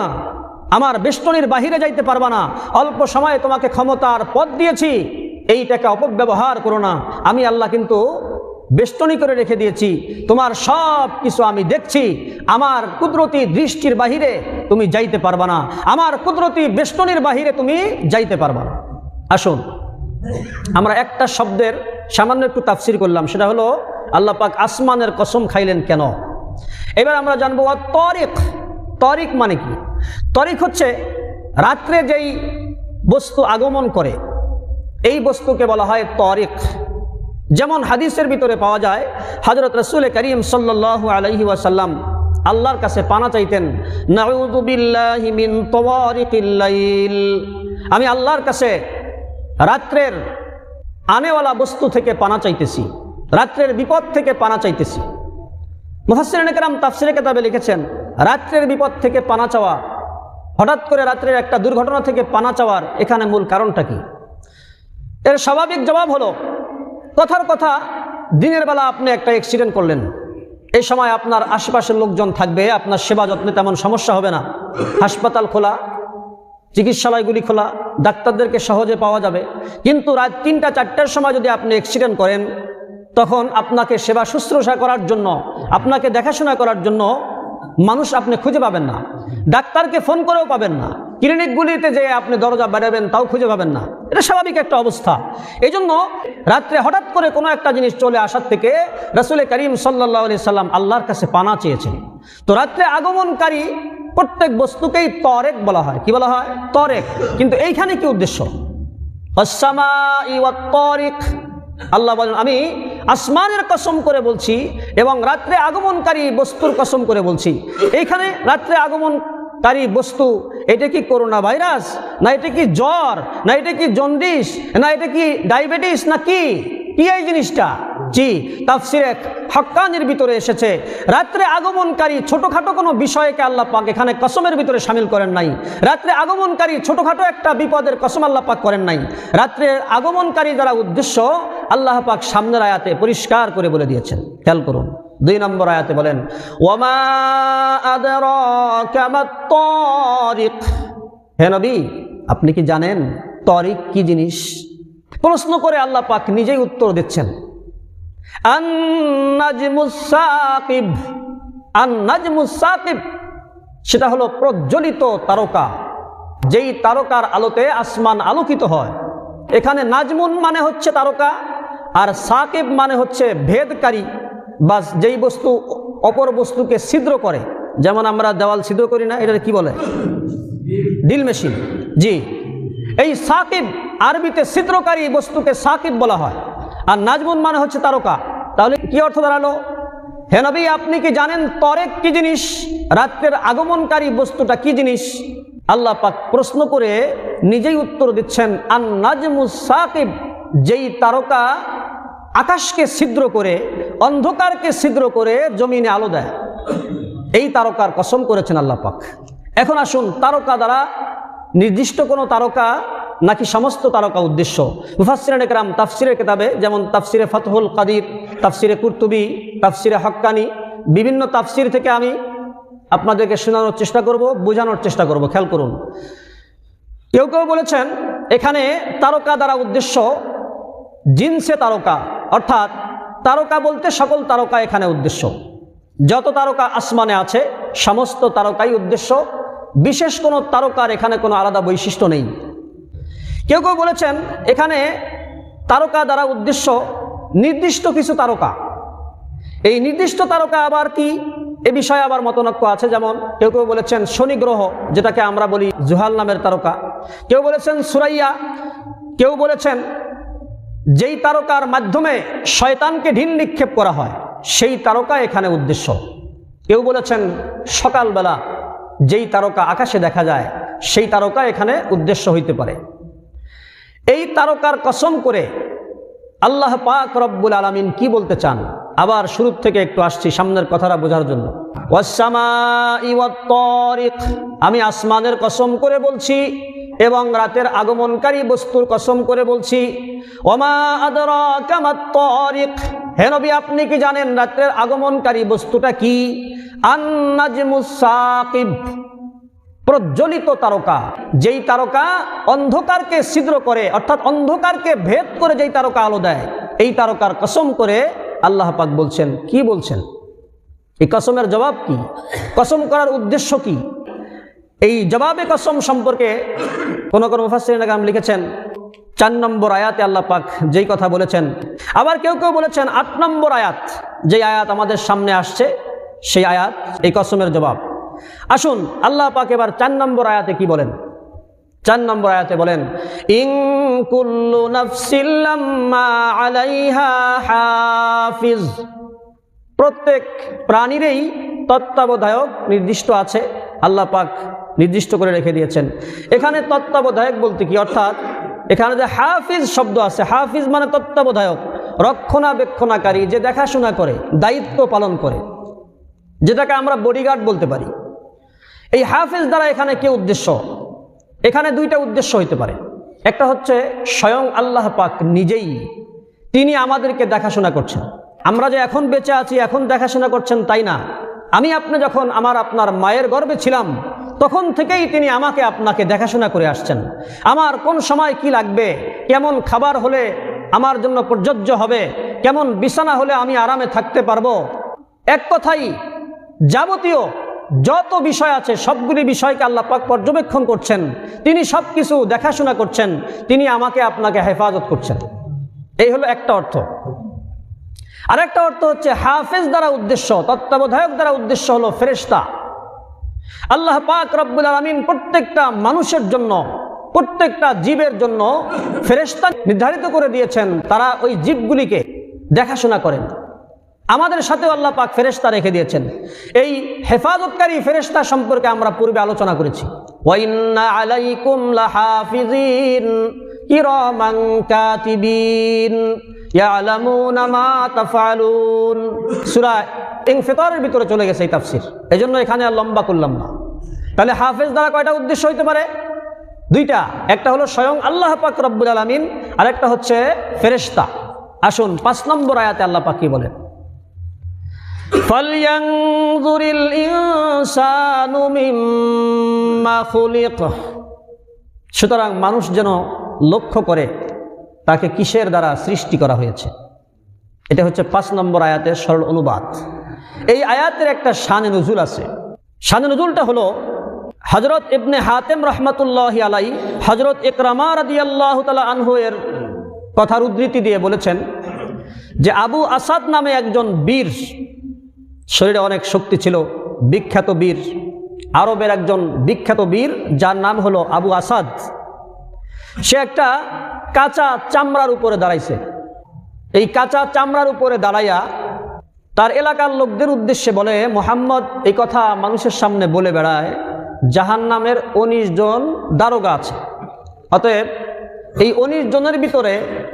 আমার বেষ্টনীর বাহিরে যাইতে পারবা না। অল্প সময়ে তোমাকে ক্ষমতার পদ দিয়েছি, এইটাকে অপব্যবহার করো না। আমি আল্লাহ কিন্তু বেষ্টনী করে রেখে দিয়েছি, তোমার সব কিছু আমি দেখছি। আমার কুদরতি দৃষ্টির বাহিরে তুমি যাইতে পারবা না, আমার কুদরতি বেষ্টনীর বাহিরে তুমি যাইতে পারবা না। আসুন, আমরা একটা শব্দের সামান্য একটু তাফসির করলাম, সেটা হলো আল্লাহ পাক আসমানের কসম খাইলেন কেন। এবার আমরা জানবো তরিক। তরিক মানে কি? তরিক হচ্ছে রাত্রে যেই বস্তু আগমন করে, এই বস্তুকে বলা হয় তরিক। যেমন হাদিসের ভিতরে পাওয়া যায়, হযরত রাসূল করিম সাল্লাল্লাহু আলাইহি ওয়াসাল্লাম আল্লাহর কাছে পানা চাইতেন, নাউযু বিল্লাহি মিন তাওয়ারিকিল লাইল, আমি আল্লাহর কাছে রাত্রের আনেওয়ালা বস্তু থেকে পানা চাইতেছি, রাত্রের বিপদ থেকে পানা চাইতেছি। মুফাসসিরিনে কেরাম তাফসিরে কিতাবে লিখেছেন, রাত্রের বিপদ থেকে পানা চাওয়া, হঠাৎ করে রাত্রের একটা দুর্ঘটনা থেকে পানা চাওয়ার এখানে মূল কারণটা কি? এর স্বাভাবিক জবাব হলো, কথার কথা, দিনের বেলা আপনি একটা অ্যাক্সিডেন্ট করলেন, এই সময় আপনার আশেপাশের লোকজন থাকবে, আপনার সেবা যত্নে তেমন সমস্যা হবে না, হাসপাতাল খোলা, চিকিৎসালয়গুলি খোলা, ডাক্তারদেরকে সহজে পাওয়া যাবে। কিন্তু রাত ৩টা-৪টার সময় যদি আপনি অ্যাক্সিডেন্ট করেন, তখন আপনাকে সেবা শুশ্রূষা করার জন্য, আপনাকে দেখাশোনা করার জন্য মানুষ আপনি খুঁজে পাবেন না, ডাক্তারকে ফোন করেও পাবেন না, ক্লিনিকগুলিতে যে আপনি দরজা বাড়াবেন তাও খুঁজে পাবেন না। এটা স্বাভাবিক একটা অবস্থা। এই জন্য রাত্রে হঠাৎ করে কোনো একটা জিনিস চলে আসার থেকে রাসূল করিম সাল্লাল্লাহু আলাইহি সাল্লাম আল্লাহর কাছে পানা চেয়েছেন। তো রাত্রে আগমনকারী প্রত্যেক বস্তুকেই তরেক বলা হয়। কি বলা হয়? তরেক। কিন্তু এইখানে কি উদ্দেশ্য? আস-সামাই ওয়াত তারিক, আল্লাহ বলেন আমি আসমানের কসম করে বলছি এবং রাত্রে আগমনকারী বস্তুর কসম করে বলছি। এইখানে রাত্রে আগমনকারী বস্তু, এটা কি করোনা ভাইরাস, না এটা কি জ্বর, না এটা কি জন্ডিস, না এটা কি ডায়াবেটিস, না কি এই জিনিসটা? জি, তাফসিরে হক্কানির ভিতরে এসেছে, রাত্রে আগমনকারী ছোটখাটো কোনো বিষয়কে আল্লাহ পাক এখানে কসমের ভিতরে শামিল করেন নাই। রাত্রে আগমনকারী ছোটখাটো একটা বিপদের কসম আল্লাহ পাক করেন নাই। রাত্রের আগমনকারী দ্বারা উদ্দেশ্য আল্লাহ পাক সামনের আয়াতে পরিষ্কার করে বলে দিয়েছেন। খেয়াল করুন, 2 নম্বর আয়াতে বলেন, ওয়ামা আদরাকা মাত তারিক, হে নবী আপনি কি জানেন তরিক কি জিনিস? প্রশ্ন করে আল্লাহ পাক নিজেই উত্তর দিচ্ছেন। আন-নাজমুস সাকিব, আন-নাজমুস সাকিব সেটা হলো প্রজ্বলিত তারকা, যেই তারকার আলোতে আসমান আলোকিত হয়। এখানে নাজমুন মানে হচ্ছে তারকা, আর সাকিব মানে হচ্ছে ভেদকারী, বা যেই বস্তু অপর বস্তুকে ছিদ্র করে। যেমন আমরা দেওয়াল ছিদ্র করি না, এটা কি বলে? Drill machine. জি, এই সাকিব আরবিতে ছিদ্রকারী বস্তুকে সাকিব বলা হয়, আর নাজমুন মানে হচ্ছে তারকা। তাহলে কি অর্থ দাঁড়ালো? হে নবী, আপনি কি জানেন তরেক কি জিনিস? রাত্রের আগমনকারী বস্তুটা কি জিনিস? আল্লাহ পাক প্রশ্ন করে নিজেই উত্তর দিচ্ছেন, আন নাজমুস সাকিব, যেই তারকা আকাশকে ছিদ্র করে, অন্ধকারকে ছিদ্র করে জমিনে আলো দেয়, এই তারকার কসম করেছেন আল্লাহ পাক। এখন আসুন, তারকা দ্বারা নির্দিষ্ট কোনো তারকা নাকি সমস্ত তারকা উদ্দেশ্য? মুফাসসিরিন ইকরাম তাফসিরের কিতাবে, যেমন তাফসিরে ফাতহুল কাদির, তাফসিরে কুরতুবী, তাফসিরে হক্কানি, বিভিন্ন তাফসির থেকে আমি আপনাদেরকে শোনানোর চেষ্টা করব, বোঝানোর চেষ্টা করব। খেয়াল করুন, কেউ কেউ বলেছেন এখানে তারকা দ্বারা উদ্দেশ্য জিনসে তারকা, অর্থাৎ তারকা বলতে সকল তারকা এখানে উদ্দেশ্য। যত তারকা আসমানে আছে সমস্ত তারকাই উদ্দেশ্য, বিশেষ কোনো তারকার এখানে কোনো আলাদা বৈশিষ্ট্য নেই। কেউ কেউ বলেছেন এখানে তারকা দ্বারা উদ্দেশ্য নির্দিষ্ট কিছু তারকা। এই নির্দিষ্ট তারকা আবার কি, এ বিষয়ে আবার মতনৈক্য আছে। যেমন কেউ কেউ বলেছেন শনি গ্রহ, যেটাকে আমরা বলি জুহাল নামের তারকা। কেউ বলেছেন সুরাইয়া। কেউ বলেছেন যেই তারকার মাধ্যমে শয়তানকে ঢিল নিক্ষেপ করা হয় সেই তারকা এখানে উদ্দেশ্য। কেউ বলেছেন সকালবেলা যেই তারকা আকাশে দেখা যায় সেই তারকা এখানে উদ্দেশ্য হইতে পারে। এই তারকার কসম করে আল্লাহ পাক রব্বুল আলামিন কি বলতে চান? আবার শুরু থেকে একটু আসছি সামনের কথাটা বোঝার জন্য। ওয়াস-সামাই ওয়াত-তারিক, আমি আসমানের কসম করে বলছি এবং রাতের আগমনকারী বস্তুর কসম করে বলছি। ওমা আদরাকা মাত-তারিক, হে নবী আপনি কি জানেন রাতের আগমনকারী বস্তুটা কি? আন-নাজমুস সাকিব, প্রজ্বলিত তারকা, যেই তারকা অন্ধকারকে ছিদ্র করে, অর্থাৎ অন্ধকারকে ভেদ করে যেই তারকা আলো দেয়, এই তারকার কসম করে আল্লাহ পাক বলছেন। কি বলছেন? এই কসমের জবাব কি? কসম করার উদ্দেশ্য কি? এই জবাবে কসম সম্পর্কে কোন কোন মুফাসসিরিন ইকরাম লিখেছেন 4 নম্বর আয়াতে আল্লাহ পাক যেই কথা বলেছেন। আবার কেউ কেউ বলেছেন 8 নম্বর আয়াত, যেই আয়াত আমাদের সামনে আসছে সেই আয়াত এই কসমের জবাব। আসুন আল্লাহ পাক এবার 4 নম্বর আয়াতে কি বলেন। 4 নম্বর আয়াতে বলেন, ইন কুল্লু নাফসিন লাম্মা আলাইহা হাফিজ, প্রত্যেক প্রাণীরই তত্ত্বাবধায়ক নির্দিষ্ট আছে, আল্লাহ পাক নির্দিষ্ট করে রেখে দিয়েছেন। এখানে তত্ত্বাবধায়ক বলতে কি, অর্থাৎ এখানে যে হাফিজ শব্দ আছে, হাফিজ মানে তত্ত্বাবধায়ক, রক্ষণাবেক্ষণাকারী, যে দেখাশোনা করে, দায়িত্ব পালন করে, যেটাকে আমরা বডিগার্ড বলতে পারি। এই হাফিজ দ্বারা এখানে কি উদ্দেশ্য? এখানে 2টা উদ্দেশ্য হইতে পারে। একটা হচ্ছে স্বয়ং আল্লাহ পাক নিজেই, তিনি আমাদেরকে দেখাশোনা করছেন। আমরা যে এখন বেঁচে আছি এখন দেখাশোনা করছেন তাই না, আমি আপনি যখন আপনার মায়ের গর্ভে ছিলাম তখন থেকেই তিনি আমাকে আপনাকে দেখাশোনা করে আসছেন। আমার কোন সময় কি লাগবে, কেমন খাবার হলে আমার জন্য প্রযোজ্য হবে, কেমন বিছানা হলে আমি আরামে থাকতে পারবো, এক কথাই যাবতীয় যত বিষয় আছে সবগুলি বিষয়কে আল্লাহ পাক পর্যবেক্ষণ করছেন। তিনি সব কিছু দেখাশোনা করছেন, তিনি আমাকে আপনাকে হেফাজত করছেন। এই হলো একটা অর্থ। আরেকটা অর্থ হচ্ছে হাফেজ দ্বারা উদ্দেশ্য, তত্ত্বাবধায়ক দ্বারা উদ্দেশ্য হলো ফেরেশতা। আল্লাহ পাক রব্বুল আলামিন প্রত্যেকটা মানুষের জন্য, প্রত্যেকটা জীবের জন্য ফেরেশতা নির্ধারিত করে দিয়েছেন, তারা ওই জীবগুলিকে দেখাশোনা করেন। আমাদের সাথেও আল্লাহ পাক ফেরেশতা রেখে দিয়েছেন। এই হেফাজতকারী ফেরেশতা সম্পর্কে আমরা পূর্বে আলোচনা করেছি। ওয়া ইন্না আলাইকুম লাহাফিজিন কিরামান কাতিবিন ইয়ালামুনা মা তাফআলুন। সূরা ইনফিতারের ভিতরে চলে গেছে এই তাফসীর, এজন্য এখানে আর লম্বা করলাম না। তাহলে হাফেজ দ্বারা কয়টা উদ্দেশ্য হইতে পারে? 2টা। একটা হলো স্বয়ং আল্লাহ পাক রব্বুল আলামিন, আর একটা হচ্ছে ফেরেশতা। আসুন 5 নম্বর আয়াতে আল্লাহ পাক কি বলেন, ফালয়ানজুরিল ইনসানু মিম্মা খুলিক। সুতরাং মানুষ যেন লক্ষ্য করে তাকে কিসের দ্বারা সৃষ্টি করা হয়েছে। এটা হচ্ছে 5 নম্বর আয়াতের সরল অনুবাদ। এই আয়াতের একটা শানে নুজুল আছে। শানে নুজুলটা হলো হযরত ইবনে হাতেম রাহমাতুল্লাহি আলাইহি হযরত ইকরামা রাদিয়াল্লাহু তাআলা আনহু এর কথার উদ্ধৃতি দিয়ে বলেছেন যে আবু আসাদ নামে একজন বীর, শরীরে অনেক শক্তি ছিল, বিখ্যাত বীর আরবের একজন বিখ্যাত বীর, যার নাম হলো আবু আসাদ। সে একটা কাঁচা চামড়ার উপরে দাঁড়াইছে। এই কাঁচা চামড়ার উপরে দাঁড়াইয়া তার এলাকার লোকদের উদ্দেশ্যে বলে, মুহাম্মদ এই কথা মানুষের সামনে বলে বেড়ায়, জাহান্নামের 19 জন দারোগা আছে, অতএব এই 19 জনের ভিতরে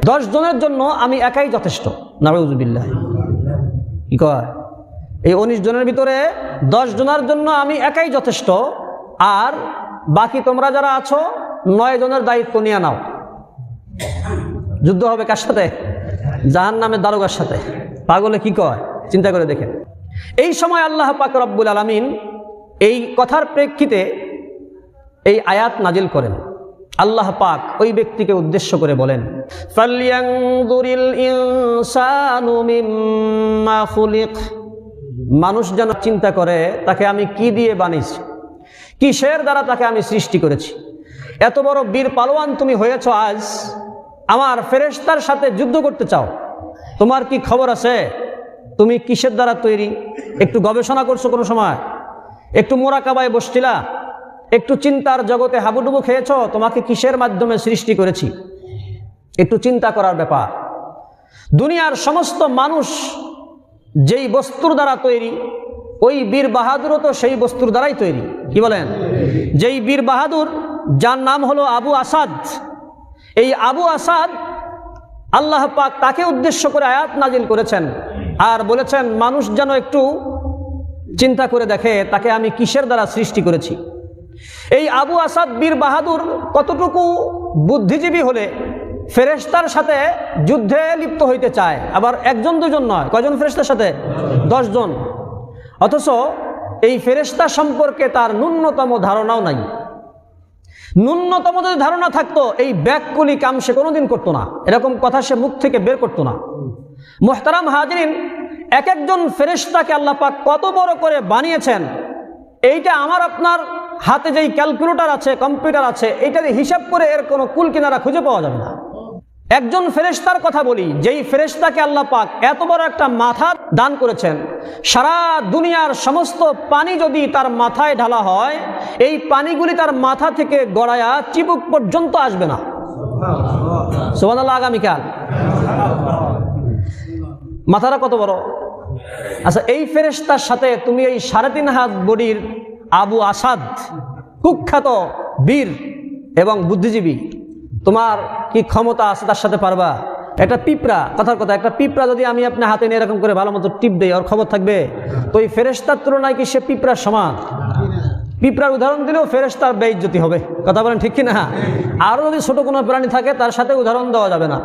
10 জনের জন্য আমি একাই যথেষ্ট। নাউযুবিল্লাহ। কি কয়? এই 19 জনের ভিতরে 10 জনের জন্য আমি একাই যথেষ্ট, আর বাকি তোমরা যারা আছো 9 জনের দায়িত্ব নিয়ে নাও। যুদ্ধ হবে কার সাথে? জাহান্নামের দারোগার সাথে। পাগলে কি কয়? চিন্তা করে দেখেন। এই সময় আল্লাহ পাক রব্বুল আলামিন এই কথার প্রেক্ষিতে এই আয়াত নাজিল করেন। আল্লাহ পাক ওই ব্যক্তিকে উদ্দেশ্য করে বলেন, ফালয়ানজুরিল ইনসানু মিম্মা খুলিক। মানুষ যেন চিন্তা করে তাকে আমি কি দিয়ে বানিয়েছি, কিসের দ্বারা তাকে আমি সৃষ্টি করেছি। এত বড় বীর পালোয়ান তুমি হয়েছ, আজ আমার ফেরেশতার সাথে যুদ্ধ করতে চাও। তোমার কি খবর আছে তুমি কিসের দ্বারা তৈরি? একটু গবেষণা করছো কোনো সময়? একটু মোরাকাবায় বসছিলা? একটু চিন্তার জগতে হাবুডুবু খেয়েছ তোমাকে কিসের মাধ্যমে সৃষ্টি করেছি? একটু চিন্তা করার ব্যাপার। দুনিয়ার সমস্ত মানুষ যেই বস্তুর দ্বারা তৈরি, ওই বীর বাহাদুরও তো সেই বস্তুর দ্বারাই তৈরি। কি বলেন? যেই বীর বাহাদুর, যার নাম হলো আবু আসাদ, এই আবু আসাদ আল্লাহ পাক তাকে উদ্দেশ্য করে আয়াত নাজিল করেছেন আর বলেছেন মানুষ যেন একটু চিন্তা করে দেখে তাকে আমি কিসের দ্বারা সৃষ্টি করেছি। এই আবু আসাদ বীর বাহাদুর কতটুকু বুদ্ধিজীবী হলে ফেরেশতার সাথে যুদ্ধে লিপ্ত হইতে চায়? আবার 1 জন 2 জন নয়, কয়জন ফেরেশতার সাথে? 10 জন। অথচ এই ফেরেশতা সম্পর্কে তার ন্যূনতম ধারণাও নাই। ন্যূনতম যদি ধারণা থাকতো এই ব্যাককুলি কাম সে কোনোদিন করতো না, এরকম কথা সে মুখ থেকে বের করতো না। মুহতারাম হাজিরিন, এক একজন ফেরেশতাকে আল্লাহ পাক কত বড় করে বানিয়েছেন, এইটা আমার আপনার হাতে যেই ক্যালকুলেটর আছে, কম্পিউটার আছে, এইটা দিয়ে হিসাব করে এর কোনো কুল কিনারা খুঁজে পাওয়া যাবে না। একজন ফেরেশতার কথা বলি, যেই ফেরেশতাকে আল্লাহ পাক এত বড় একটা মাথা দান করেছেন, সারা দুনিয়ার সমস্ত পানি যদি তার মাথায় ঢালা হয়, এই পানিগুলি তার মাথা থেকে গড়ায়া চিবুক পর্যন্ত আসবে না। সুবহানাল্লাহ। আগামীকাল মাথাটা কত বড়! আচ্ছা, এই ফেরেশতার সাথে তুমি এই 3.5 হাত বডির আবু আসাদ, কুখ্যাত বীর এবং বুদ্ধিজীবী, তোমার কি ক্ষমতা আছে তার সাথে পারবা? একটা পিঁপড়া, কথার কথা, একটা পিঁপড়া যদি আমি আপনার হাতে নিয়ে এরকম করে ভালো মতো টিপ দেই, ওর খবর থাকবে? তো এই ফেরেশতার তুলনায় কি সে পিঁপড়ার সমান? পিঁপড়ার উদাহরণ দিলেও ফেরেশতার বেইজ্জতি হবে। কথা বলেন ঠিক কিনা? আরও যদি ছোট কোনো প্রাণী থাকে তার সাথে উদাহরণ দেওয়া যাবে না,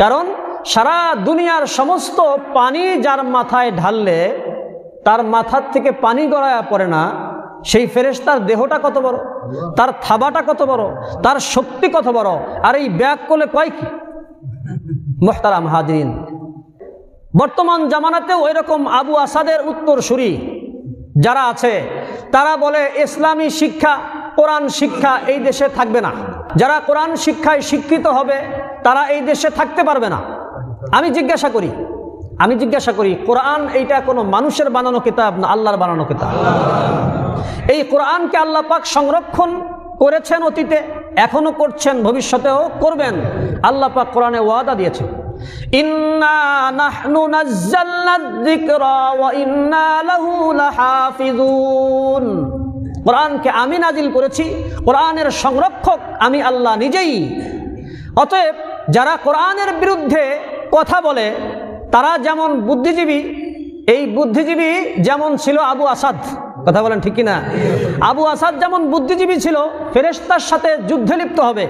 কারণ সারা দুনিয়ার সমস্ত পানি যার মাথায় ঢাললে তার মাথার থেকে পানি গড়ায়া পড়ে না, সেই ফেরেশতার দেহটা কত বড়, তার থাবাটা কত বড়, তার শক্তি কত বড়, আর এই ব্যাক করলে কয় কি! মুহতারাম হাজিরিন, বর্তমান জামানাতেও ওই রকম আবু আসাদের উত্তরসূরি যারা আছে তারা বলে ইসলামী শিক্ষা, কোরআন শিক্ষা এই দেশে থাকবে না। যারা কোরআন শিক্ষায় শিক্ষিত হবে তারা এই দেশে থাকতে পারবে না। আমি জিজ্ঞাসা করি কোরআন এইটা কোনো মানুষের বানানো কিতাব না আল্লাহর বানানো কিতাব? এই কোরআনকে আল্লাহ পাক সংরক্ষণ করেছেন অতীতে, এখনো করছেন, ভবিষ্যতেও করবেন। আল্লাহ পাক কোরআনে ওয়াদা দিয়েছেন, ইন্না নাহনু নাযালনা যিকরা ওয়া ইন্না লাহু লাহাফিজুন। কোরআনকে আমি নাজিল করেছি, কোরআনের সংরক্ষক আমি আল্লাহ নিজেই। অতএব যারা কোরআনের বিরুদ্ধে কথা বলে তারা যেমন বুদ্ধিজীবী, এই বুদ্ধিজীবী যেমন ছিল আবু আসাদ। কথা বলেন ঠিক কিনা? আবু আসাদ যেমন বুদ্ধিজীবী ছিল, ফেরেশতার সাথে যুদ্ধে লিপ্ত হবে,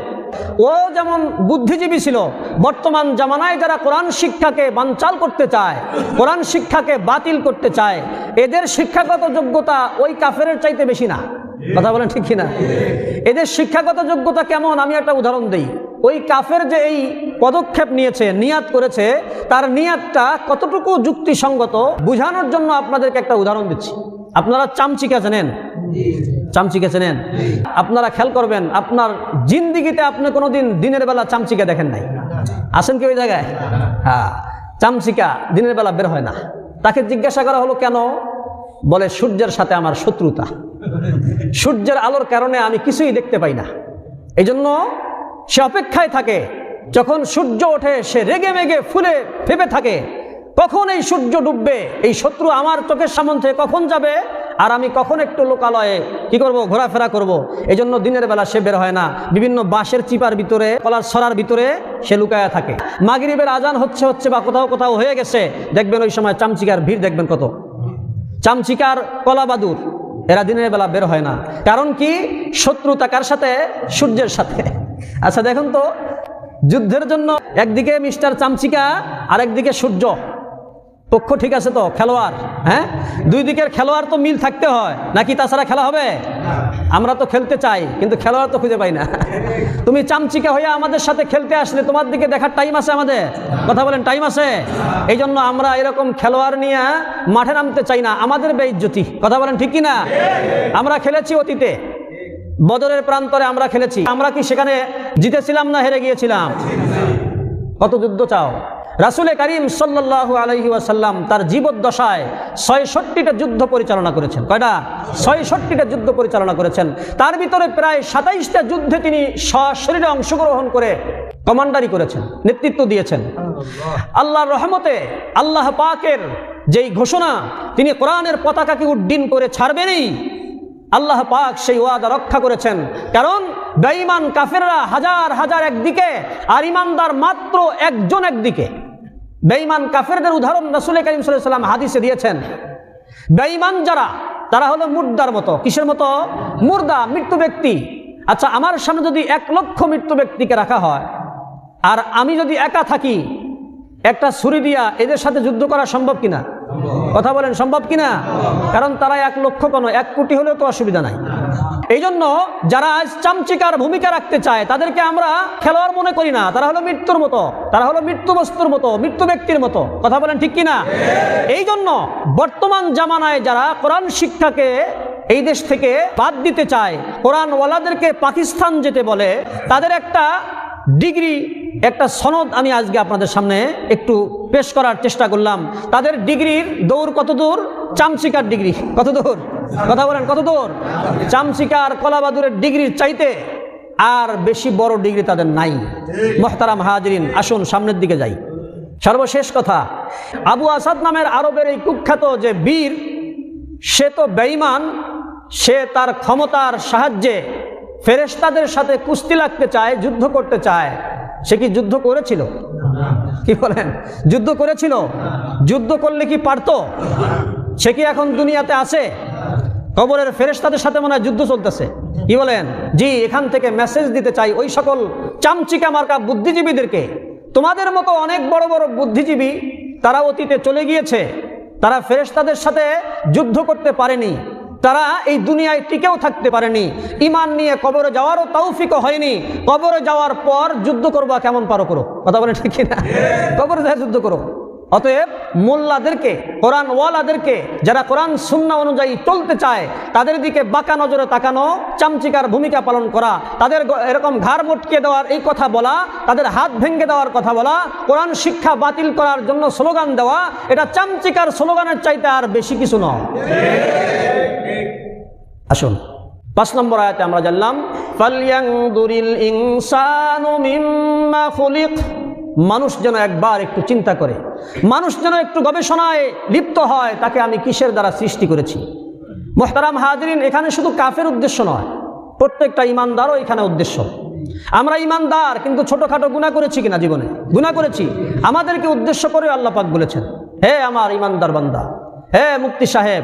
ও যেমন বুদ্ধিজীবী ছিল। বর্তমান জামানায় যারা কোরআন শিক্ষাকে বানচাল করতে চায়, কোরআন শিক্ষাকে বাতিল করতে চায়, এদের শিক্ষাগত যোগ্যতা ওই কাফেরের চাইতে বেশি না। কথা বলেন ঠিক কিনা? এদের শিক্ষাগত যোগ্যতা কেমন আমি একটা উদাহরণ দেই। ওই কাফের যে এই পদক্ষেপ নিয়েছে, নিয়াত করেছে, তার নিয়াতটা কতটুকু যুক্তিসঙ্গত বোঝানোর জন্য আপনাদেরকে একটা উদাহরণ দিচ্ছি। আপনারা চামচিকা জানেন? চামচিকা চেনেন? আপনারা খেয়াল করবেন, আপনার জিন্দিগিতে আপনি কোনোদিন দিনের বেলা চামচিকা দেখেন নাই। আসেন কি ওই জায়গায়? হ্যাঁ, চামচিকা দিনের বেলা বের হয় না। তাকে জিজ্ঞাসা করা হলো কেন? বলে সূর্যের সাথে আমার শত্রুতা। সূর্যের আলোর কারণে আমি কিছুই দেখতে পাই না। এই জন্য সে অপেক্ষায় থাকে, যখন সূর্য ওঠে সে রেগে মেগে ফুলে ফেপে থাকে, কখন এই সূর্য ডুববে, এই শত্রু আমার চোখের সামনে থেকে কখন যাবে, আর আমি কখন একটু লোকালয়ে কি করব, ঘোরাফেরা করব। এই জন্য দিনের বেলা সে বের হয় না, বিভিন্ন বাঁশের চিপার ভিতরে, কলার ছড়ার ভিতরে সে লুকায়া থাকে। মাগরিবের আজান হচ্ছে বা কোথাও কোথাও হয়ে গেছে, দেখবেন ওই সময় চামচিকার ভিড় দেখবেন কত, চামচিকার কলাবাদুর, এরা দিনের বেলা বের হয় না। কারণ কি, শত্রুতা কার সাথে? সূর্যের সাথে। আচ্ছা দেখুন তো, যুদ্ধের জন্য একদিকে মিস্টার চামচিকা আর একদিকে সূর্য, পক্ষ ঠিক আছে তো, খেলোয়াড়, হ্যাঁ, দুই দিকের খেলোয়াড় তো মিল থাকতে হয় নাকি, তাছাড়া খেলা হবে? আমরা তো খেলতে চাই কিন্তু খেলোয়াড় তো খুঁজে পাই না। তুমি চামচিকা হয়ে আমাদের সাথে খেলতে আসলে তোমার দিকে দেখার টাইম আছে আমাদের? কথা বলেন, টাইম আছে? এই জন্য আমরা এরকম খেলোয়াড় নিয়ে মাঠে নামতে চাই না, আমাদের বেইজ্জতি। কথা বলেন ঠিক কিনা? আমরা খেলেছি অতীতে, বদরের প্রান্তরে আমরা খেলেছি, আমরা কি সেখানে জিতেছিলাম না হেরে গিয়েছিলাম? কত যুদ্ধ চাও? রাসূলে কারীম সাল্লাল্লাহু আলাইহি ওয়াসাল্লাম তার জীবদ্দশায় ৬৬টা যুদ্ধ পরিচালনা করেছেন। কয়টা? ৬৬টা যুদ্ধ পরিচালনা করেছেন। তার ভিতরে প্রায় ২৭টা যুদ্ধে তিনি সশরীরে অংশগ্রহণ করে কমান্ডারি করেছেন, নেতৃত্ব দিয়েছেন। আল্লাহর রহমতে আল্লাহ পাকের যেই ঘোষণা, তিনি কোরআনের পতাকাকে উড্ডীন করে ছাড়বেনই, আল্লাহ পাক সেই ওয়াদা রক্ষা করেছেন। কারণ বেঈমান কাফেররা হাজার হাজার একদিকে আর ইমানদার মাত্র একজন একদিকে। বেঈমান কাফেরদের উদাহরণ রাসূল কারীম সাল্লাল্লাহু আলাইহি ওয়াসাল্লাম হাদিসে দিয়েছেন। বেঈমান যারা, তারা হলো মুর্দার মতো। কিসের মতো? মুর্দা, মৃত্যু ব্যক্তি। আচ্ছা, আমার সামনে যদি ১,০০,০০০ মৃত্যু ব্যক্তিকে রাখা হয় আর আমি যদি একা থাকি, একটা ছুরি দিয়া এদের সাথে যুদ্ধ করা সম্ভব কিনা? কথা বলেন, সম্ভব কিনা? কারণ তারা ১,০০,০০০ কেন, ১ কোটি হলেও তো অসুবিধা নাই। এই জন্য যারা আজ চামচিকার ভূমিকা রাখতে চায় তাদেরকে আমরা খেলোয়াড় মনে করি না, তারা হলো মৃত্যুর মতো, তারা হলো মৃত্যু বস্তুর মতো, মৃত্যু ব্যক্তির মতো। কথা বলেন ঠিক কিনা? এই জন্য বর্তমান জামানায় যারা কোরআন শিক্ষাকে এই দেশ থেকে বাদ দিতে চায়, কোরআনওয়ালাদেরকে পাকিস্তান যেতে বলে, তাদের একটা ডিগ্রি, একটা সনদ আমি আজকে আপনাদের সামনে একটু পেশ করার চেষ্টা করলাম। তাদের ডিগ্রির দৌড় কত দূর? চামচিকার ডিগ্রি কত দূর? কথা বলেন, কত দূর? চামচিকার কলাবাদুরের ডিগ্রির চাইতে আর বেশি বড় ডিগ্রি তাদের নাই। মুহতারাম হাজিরিন, আসুন সামনের দিকে যাই। সর্বশেষ কথা, আবু আসাদ নামের আরবের এই কুখ্যাত যে বীর, সে তো বেঈমান। সে তার ক্ষমতার সাহায্যে ফেরেশতাদের সাথে কুস্তি লাগতে চায়, যুদ্ধ করতে চায়। সে কি যুদ্ধ করেছিল? কি বলেন? যুদ্ধ করেছিল? যুদ্ধ করলে কি পারত? সে কি এখন দুনিয়াতে আছে? কবরের ফেরেশতাদের সাথে মনে হয় যুদ্ধ চলতেছে। কি বলেন? জি, এখান থেকে মেসেজ দিতে চাই ওই সকল চামচিকা মার্কা বুদ্ধিজীবীদেরকে, তোমাদের মতো অনেক বড় বড় বুদ্ধিজীবী তারা অতীতে চলে গিয়েছে, তারা ফেরেশতাদের সাথে যুদ্ধ করতে পারেনি, তারা এই দুনিয়ায় টিকেও থাকতে পারেনি, ঈমান নিয়ে কবরে যাওয়ারও তৌফিকও হয়নি। কবরে যাওয়ার পর যুদ্ধ করবা কেমন পারো করো। কথা বলেন ঠিক কিনা? কবরে যায় যুদ্ধ করো। অতএব মোল্লাদেরকে, কোরআনওয়ালাদেরকে, যারা কোরআন সুন্নাহ অনুযায়ী চলতে চায়, তাদের দিকে বাঁকা নজরে তাকানো, চামচিকার ভূমিকা পালন করা, তাদের এরকম ঘাড় মটকে দেওয়ার এই কথা বলা, তাদের হাত ভেঙে দেওয়ার কথা বলা, কোরআন শিক্ষা বাতিল করার জন্য স্লোগান দেওয়া, এটা চামচিকার স্লোগানের চাইতে আর বেশি কিছু নয়। আসুন ৫ নম্বর আয়াতে আমরা জানলাম, ফালইয়ানদুরিল ইনসানু মিম্মা খুলিক। মানুষ যেন একবার একটু চিন্তা করে, মানুষ যেন একটু গবেষণায় লিপ্ত হয়, তাকে আমি কিসের দ্বারা সৃষ্টি করেছি। মুহতারাম হাজিরিন, এখানে শুধু কাফের উদ্দেশ্য নয়, প্রত্যেকটা ইমানদারও এখানে উদ্দেশ্য। আমরা ইমানদার, কিন্তু ছোটখাটো গুনাহ করেছি কিনা জীবনে? গুনাহ করেছি। আমাদেরকে উদ্দেশ্য করে আল্লাহ পাক বলেছেন, হে আমার ইমানদার বান্দা, হে মুফতি সাহেব,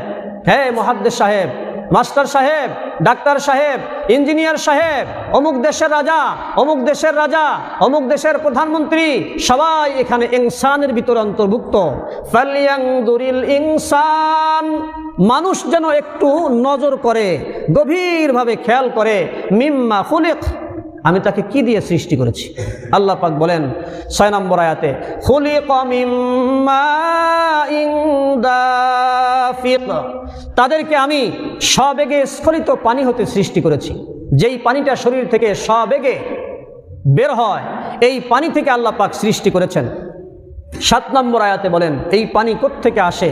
হে মুহাদ্দিস সাহেব, মাস্টার সাহেব, ডাক্তার সাহেব, ইঞ্জিনিয়ার সাহেব, অমুক দেশের রাজা, অমুক দেশের রাজা, অমুক দেশের প্রধানমন্ত্রী, সবাই এখানে ইনসানের ভিতরে অন্তর্ভুক্ত। ফালইয়ানদুরিল ইনসান, মানুষ যেন একটু নজর করে, গভীরভাবে খেয়াল করে, মিম্মা খুলিক, আমি তাকে কি দিয়ে সৃষ্টি করেছি। আল্লাহ পাক বলেন ৬ নম্বর আয়াতে, খুলিকা মিন মাইন দাফিক, তাদেরকে আমি সবেগে স্খলিত পানি হতে সৃষ্টি করেছি। যেই পানিটা শরীর থেকে সবেগে বের হয়, এই পানি থেকে আল্লাহ পাক সৃষ্টি করেছেন। 7 নম্বর আয়াতে বলেন এই পানি কোত্থেকে আসে?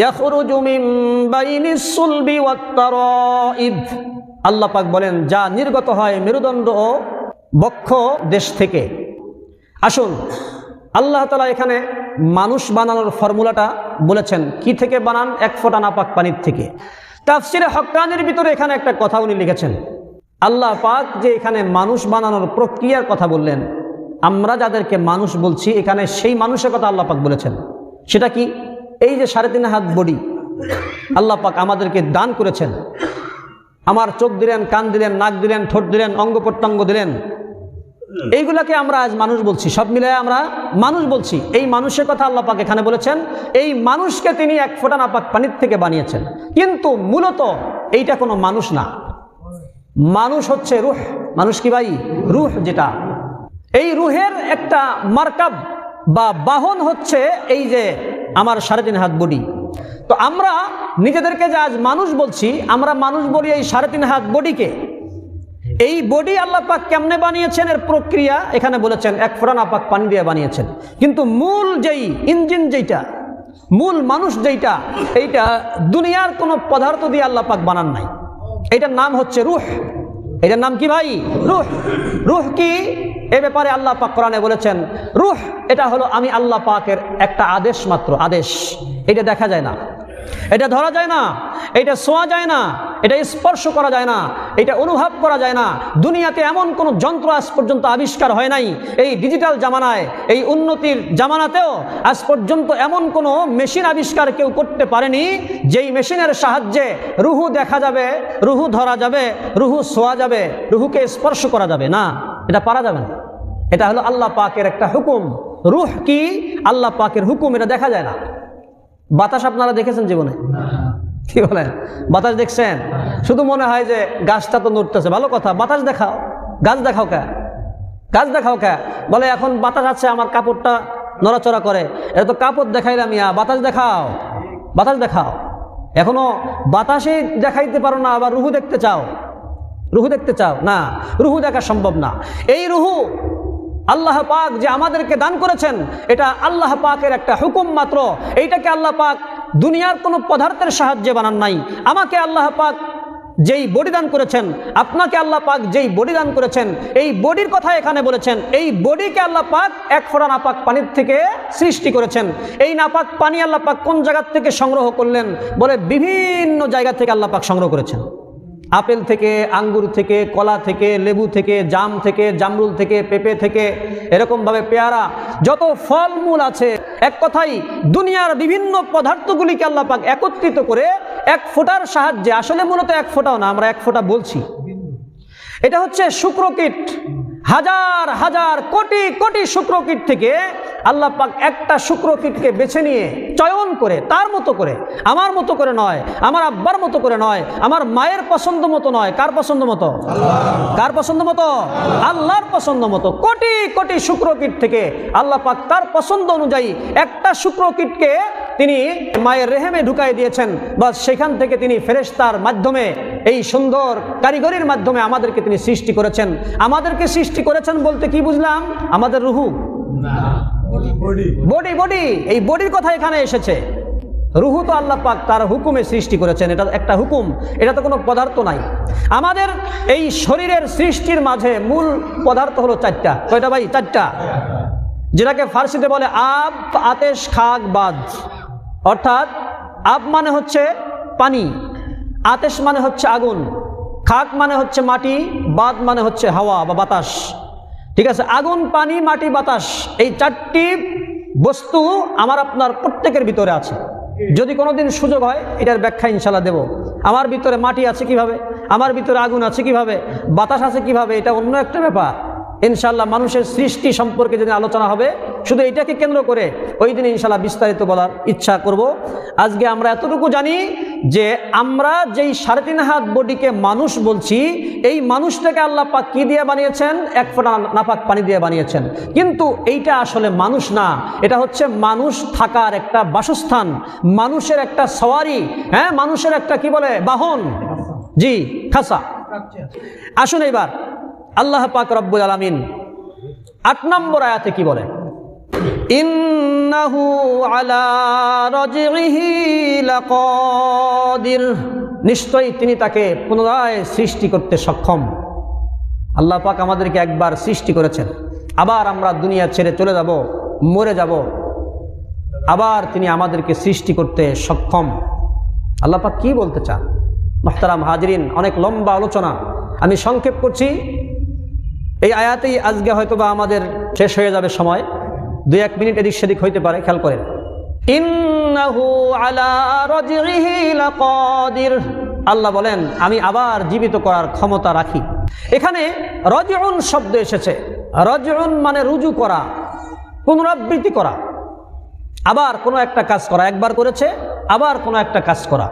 ইয়াখরুজু মিন বাইনিস সুলবি ওয়াত তারাইব, আল্লাহ পাক বলেন যা নির্গত হয় মেরুদণ্ড ও বক্ষ দেশ থেকে। আসুন, আল্লাহ তাআলা এখানে মানুষ বানানোর ফর্মুলাটা বলেছেন কি থেকে বানান? 1 ফোঁটা নাপাক পানির থেকে। তাফসিরে হক্কানির ভিতরে এখানে একটা কথা উনি লিখেছেন, আল্লাহ পাক যে এখানে মানুষ বানানোর প্রক্রিয়ার কথা বললেন, আমরা যাদেরকে মানুষ বলছি এখানে সেই মানুষের কথা আল্লাহ পাক বলেছেন। সেটা কি? এই যে 3.5 হাত বডি আল্লাহ পাক আমাদেরকে দান করেছেন। আমার চোখ দিলেন, কান দিলেন, নাক দিলেন, ঠোঁট দিলেন, অঙ্গ প্রত্যঙ্গ দিলেন, এইগুলাকে আমরা আজ মানুষ বলছি, সব মিলে আমরা মানুষ বলছি। এই মানুষের কথা আল্লাহ পাক এখানে বলেছেন, এই মানুষকে তিনি 1 ফোঁটা নাপাক পানির থেকে বানিয়েছেন। কিন্তু মূলত এইটা কোনো মানুষ না, মানুষ হচ্ছে রূহ। মানুষ কি ভাই? রূহ। যেটা এই রূহের একটা মারকাব বা বাহন হচ্ছে এই যে আমার 3.5 হাত বডি। তো আমরা নিজেদেরকে যে আজ মানুষ বলছি, আমরা মানুষ বলি এই 3.5 হাত বডিকে। এই বডি আল্লাহ পাক কেমনে বানিয়েছেন এর প্রক্রিয়া এখানে বলেছেন 1 ফোঁটা নাপাক পানি দিয়ে বানিয়েছেন। কিন্তু মূল যেই ইঞ্জিন, যেইটা মূল মানুষ যেইটা, এইটা দুনিয়ার কোনো পদার্থ দিয়ে আল্লাহ পাক বানান নাই। এটার নাম হচ্ছে রূহ। এটার নাম কি ভাই? রূহ। রূহ কি? এ ব্যাপারে আল্লাহ পাক কোরআনে বলেছেন রূহ এটা হলো আমি আল্লাহ পাকের একটা আদেশ মাত্র, আদেশ। এটা দেখা যায় না, এটা ধরা যায় না, এটা ছোঁয়া যায় না, এটা স্পর্শ করা যায় না, এটা অনুভব করা যায় না। দুনিয়াতে এমন কোনো যন্ত্র আজ পর্যন্ত আবিষ্কার হয় নাই। এই ডিজিটাল জামানায়, এই উন্নতির জামানাতেও আজ পর্যন্ত এমন কোনো মেশিন আবিষ্কার কেউ করতে পারেনি যেই মেশিনের সাহায্যে রুহু দেখা যাবে, রুহু ধরা যাবে, রুহু ছোঁয়া যাবে, রুহুকে স্পর্শ করা যাবে না। এটা পারা যাবে না। এটা হলো আল্লাহ পাকের একটা হুকুম। রুহ কি? আল্লাহ পাকের হুকুম। এটা দেখা যায় না। বাতাস আপনারা দেখেছেন জীবনে? কি বলেন? বাতাস দেখছেন? শুধু মনে হয় যে গাছটা তো নড়তেছে, ভালো কথা, বাতাস দেখাও। গাছ দেখাও কে? গাছ দেখাও কে? বলে এখন বাতাস আছে, আমার কাপড়টা নড়াচড়া করে। এটা তো কাপড় দেখাইলাম, ইয়া বাতাস দেখাও, বাতাস দেখাও। এখনো বাতাসে দেখাইতে পারো না, আবার রুহু দেখতে চাও? রুহু দেখতে চাও না, রুহু দেখা সম্ভব না। এই রুহু আল্লাহ পাক যে আমাদেরকে দান করেছেন, এটা আল্লাহ পাকের একটা হুকুম মাত্র। এইটাকে আল্লাহ পাক দুনিয়ার কোনো পদার্থের সাহায্যে বানান নাই। আমাকে আল্লাহ পাক যেই বডি দান করেছেন, আপনাকে আল্লাহ পাক যেই বডি দান করেছেন, এই বডির কথা এখানে বলেছেন। এই বডিকে আল্লাহ পাক 1 ফোঁটা নাপাক পানির থেকে সৃষ্টি করেছেন। এই নাপাক পানি আল্লাহ পাক কোন জায়গা থেকে সংগ্রহ করলেন? বলে বিভিন্ন জায়গা থেকে আল্লাহ পাক সংগ্রহ করেছেন। আপেল থেকে, আঙ্গুর থেকে, কলা থেকে, লেবু থেকে, জাম থেকে, জামরুল থেকে, পেঁপে থেকে, এরকমভাবে পেয়ারা, যত ফলমূল আছে, এক কথাই দুনিয়ার বিভিন্ন পদার্থগুলিকে আল্লাহ পাক একত্রিত করে 1 ফোঁটার সাহায্যে, আসলে মূলত 1 ফোঁটাও না, আমরা 1 ফোঁটা বলছি, এটা হচ্ছে শুক্রকীট। হাজার হাজার কোটি কোটি শুক্রকীট থেকে আল্লাহ পাক একটা শুক্রকীটকে বেছে নিয়ে চয়ন করে তার মতো করে, আমার মতো করে নয়, আমার আব্বার মতো করে নয়, আমার মায়ের পছন্দ মতো নয়, কার পছন্দ মতো? কার পছন্দ মতো? আল্লাহর পছন্দ মতো। কোটি কোটি শুক্রকীট থেকে আল্লাহ পাক তার পছন্দ অনুযায়ী একটা শুক্রকীটকে তিনি মায়ের রেহেমে ঢুকাই দিয়েছেন। বাস সেখান থেকে তিনি ফেরেশতার মাধ্যমে, এই সুন্দর কারিগরির মাধ্যমে আমাদেরকে তিনি সৃষ্টি করেছেন। আমাদেরকে সৃষ্টি করেছেন বলতে কি বুঝলাম? আমাদের রুহু, বডি, বডি, এই বডির কথা এখানে এসেছে। রুহু তো আল্লাহ পাক তার হুকুমে সৃষ্টি করেছেন, এটা একটা হুকুম, এটা তো কোনো পদার্থ নাই। আমাদের এই শরীরের সৃষ্টির মাঝে মূল পদার্থ হলো 4টা। কয়টা ভাই? 4টা। যেটাকে ফার্সিতে বলে আব, আতেশ, খাক, বাদ। অর্থাৎ আব মানে হচ্ছে পানি, আতেশ মানে হচ্ছে আগুন, খাক মানে হচ্ছে মাটি, বাদ মানে হচ্ছে হাওয়া বা বাতাস। ঠিক আছে? আগুন, পানি, মাটি, বাতাস, এই 4টি বস্তু আমার আপনার প্রত্যেকের ভিতরে আছে। যদি কোনোদিন সুযোগ হয় এটার ব্যাখ্যা ইনশাল্লাহ দেব। আমার ভিতরে মাটি আছে কিভাবে, আমার ভিতরে আগুন আছে কিভাবে, বাতাস আছে কিভাবে, এটা অন্য একটা ব্যাপার। ইনশাল্লাহ মানুষের সৃষ্টি সম্পর্কে যদি আলোচনা হবে, শুধু এটাকে কেন্দ্র করে ওই দিন ইনশাল্লাহ বিস্তারিত বলার ইচ্ছা করব। আজকে আমরা এতটুকু জানি যে আমরা যেই 3.5 হাত বডিকে মানুষ বলছি, এই মানুষটাকে আল্লাহ পাক কি দিয়ে বানিয়েছেন? 1 ফোঁটা নাপাক পানি দিয়ে বানিয়েছেন। কিন্তু এইটা আসলে মানুষ না, এটা হচ্ছে মানুষ থাকার একটা বাসস্থান, মানুষের একটা সওয়ারি, হ্যাঁ, মানুষের একটা কি বলে বাহন, জি, খাসা। আসুন এবার আল্লাহ পাক রব্বুল আলামিন 8 নম্বর আয়াতে কি বলে? ইন্নাহু আলা রাজিহি লাকাদির, নিশ্চয়ই তিনি তাকে পুনরায় সৃষ্টি করতে সক্ষম। আল্লাহ পাক আমাদেরকে একবার সৃষ্টি করেছেন, আবার আমরা দুনিয়া ছেড়ে চলে যাব, মরে যাব, আবার তিনি আমাদেরকে সৃষ্টি করতে সক্ষম। আল্লাহ পাক কি বলতে চান? মুহতারাম হাজিরিন, অনেক লম্বা আলোচনা, আমি সংক্ষেপ করছি। এই আয়াতেই আজকে হয়তোবা আমাদের শেষ হয়ে যাবে সময়, 2-1 মিনিট এদিক সেদিক হইতে পারে, খেয়াল করেন। ইন্নাহু আলা রাজিহি লাকাদির, আল্লাহ বলেন আমি আবার জীবিত করার ক্ষমতা রাখি। এখানে রাজিউন শব্দ এসেছে। রাজিউন মানে রুজু করা, পুনরাবৃত্তি করা, আবার কোনো একটা কাজ করা, একবার করেছে আবার কোনো একটা কাজ করা।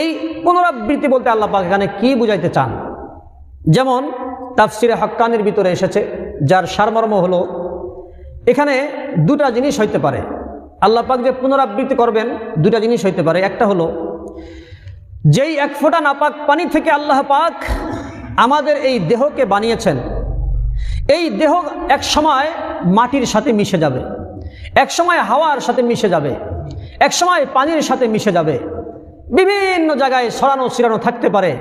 এই পুনরাবৃত্তি বলতে আল্লাহ পাক এখানে কি বুঝাইতে চান? যেমন তাফসিরে হক্কানির ভিতরে এসেছে, যার সারমর্ম হলো এখানে 2টা জিনিস হইতে পারে। আল্লাহ পাক যে পুনরাবৃত্তি করবেন 2টা জিনিস হইতে পারে। একটা হলো যেই 1 ফোঁটা নাপাক পানি থেকে আল্লাহ পাক আমাদের এই দেহকে বানিয়েছেন, এই দেহ এক সময় মাটির সাথে মিশে যাবে, এক সময় হাওয়ার সাথে মিশে যাবে, এক সময় পানির সাথে মিশে যাবে, বিভিন্ন জায়গায় ছড়ানো ছিড়ানো থাকতে পারে।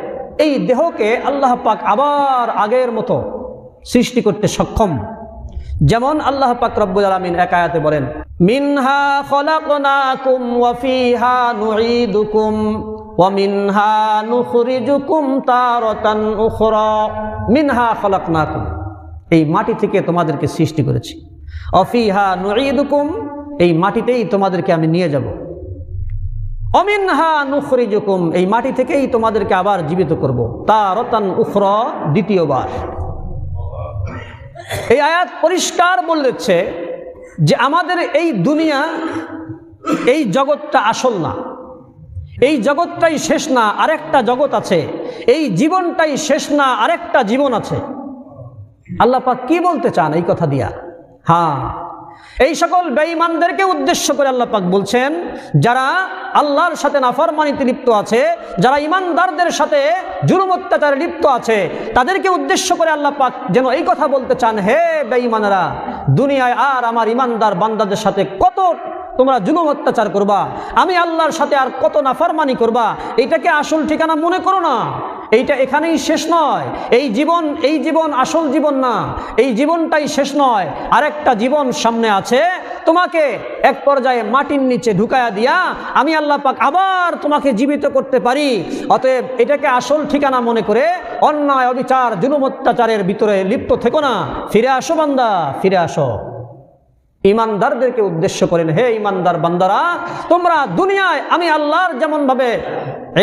এই দেহকে আল্লাহ পাক আবার আগের মতো সৃষ্টি করতে সক্ষম। যেমন আল্লাহ পাক রব্বুল আলামিন এক আয়াতে বলেন, মিনহা খলাকনাকুম ওয়া ফিহা নুঈদুকুম ওয়া মিনহা নুখরিজুকুম তারাতান উখরা। মিনহা খলাকনাকুম, এই মাটি থেকে তোমাদেরকে সৃষ্টি করেছি। ওয়া ফিহা নুঈদুকুম, এই মাটিতেই তোমাদেরকে আমি নিয়ে যাব। ওয়া মিনহা নুখরিজুকুম, এই মাটি থেকেই তোমাদেরকে আবার জীবিত করব। তারাতান উখরা, দ্বিতীয়বার। এই আয়াত পরিষ্কার বলেছে যে আমাদের এই দুনিয়া, এই জগৎটা আসল না, এই জগৎটাই শেষ না, আরেকটা জগৎ আছে। এই জীবনটাই শেষ না, আরেকটা জীবন আছে। আল্লাহ পাক কি বলতে চান এই কথা দিয়া? হ্যাঁ, এই সকল বেঈমানদেরকে উদ্দেশ্য করে আল্লাহ পাক বলছেন, যারা আল্লাহর সাথে নাফরমানিতে লিপ্ত আছে, যারা ইমানদারদের সাথে জুলুম অত্যাচারে লিপ্ত আছে, তাদেরকে উদ্দেশ্য করে আল্লাহ পাক যেন এই কথা বলতে চান, হে বেঈমানেরা, দুনিয়ায় আর আমার ইমানদার বান্দাদের সাথে কত তোমরা জুলুম অত্যাচার করবা, আমি আল্লাহর সাথে আর কত নাফরমানি করবা, এইটাকে আসল ঠিকানা মনে করো না। এইটা এখানেই শেষ নয়। এই জীবন আসল জীবন না, এই জীবনটাই শেষ নয়, আরেকটা জীবন সামনে আছে। তোমাকে এক পর্যায়ে মাটির নিচে ঢুকায়া দিয়া আমি আল্লাহ পাক আবার তোমাকে জীবিত করতে পারি। অতএব এটাকে আসল ঠিকানা মনে করে অন্যায় অবিচার জুলুম অত্যাচারের ভিতরে লিপ্ত থেকো না। ফিরে আসো বান্দা, ফিরে আসো। ইমানদারদেরকে উদ্দেশ্য করেন, হে ইমানদার বান্দারা, তোমরা দুনিয়ায় আমি আল্লাহর যেমনভাবে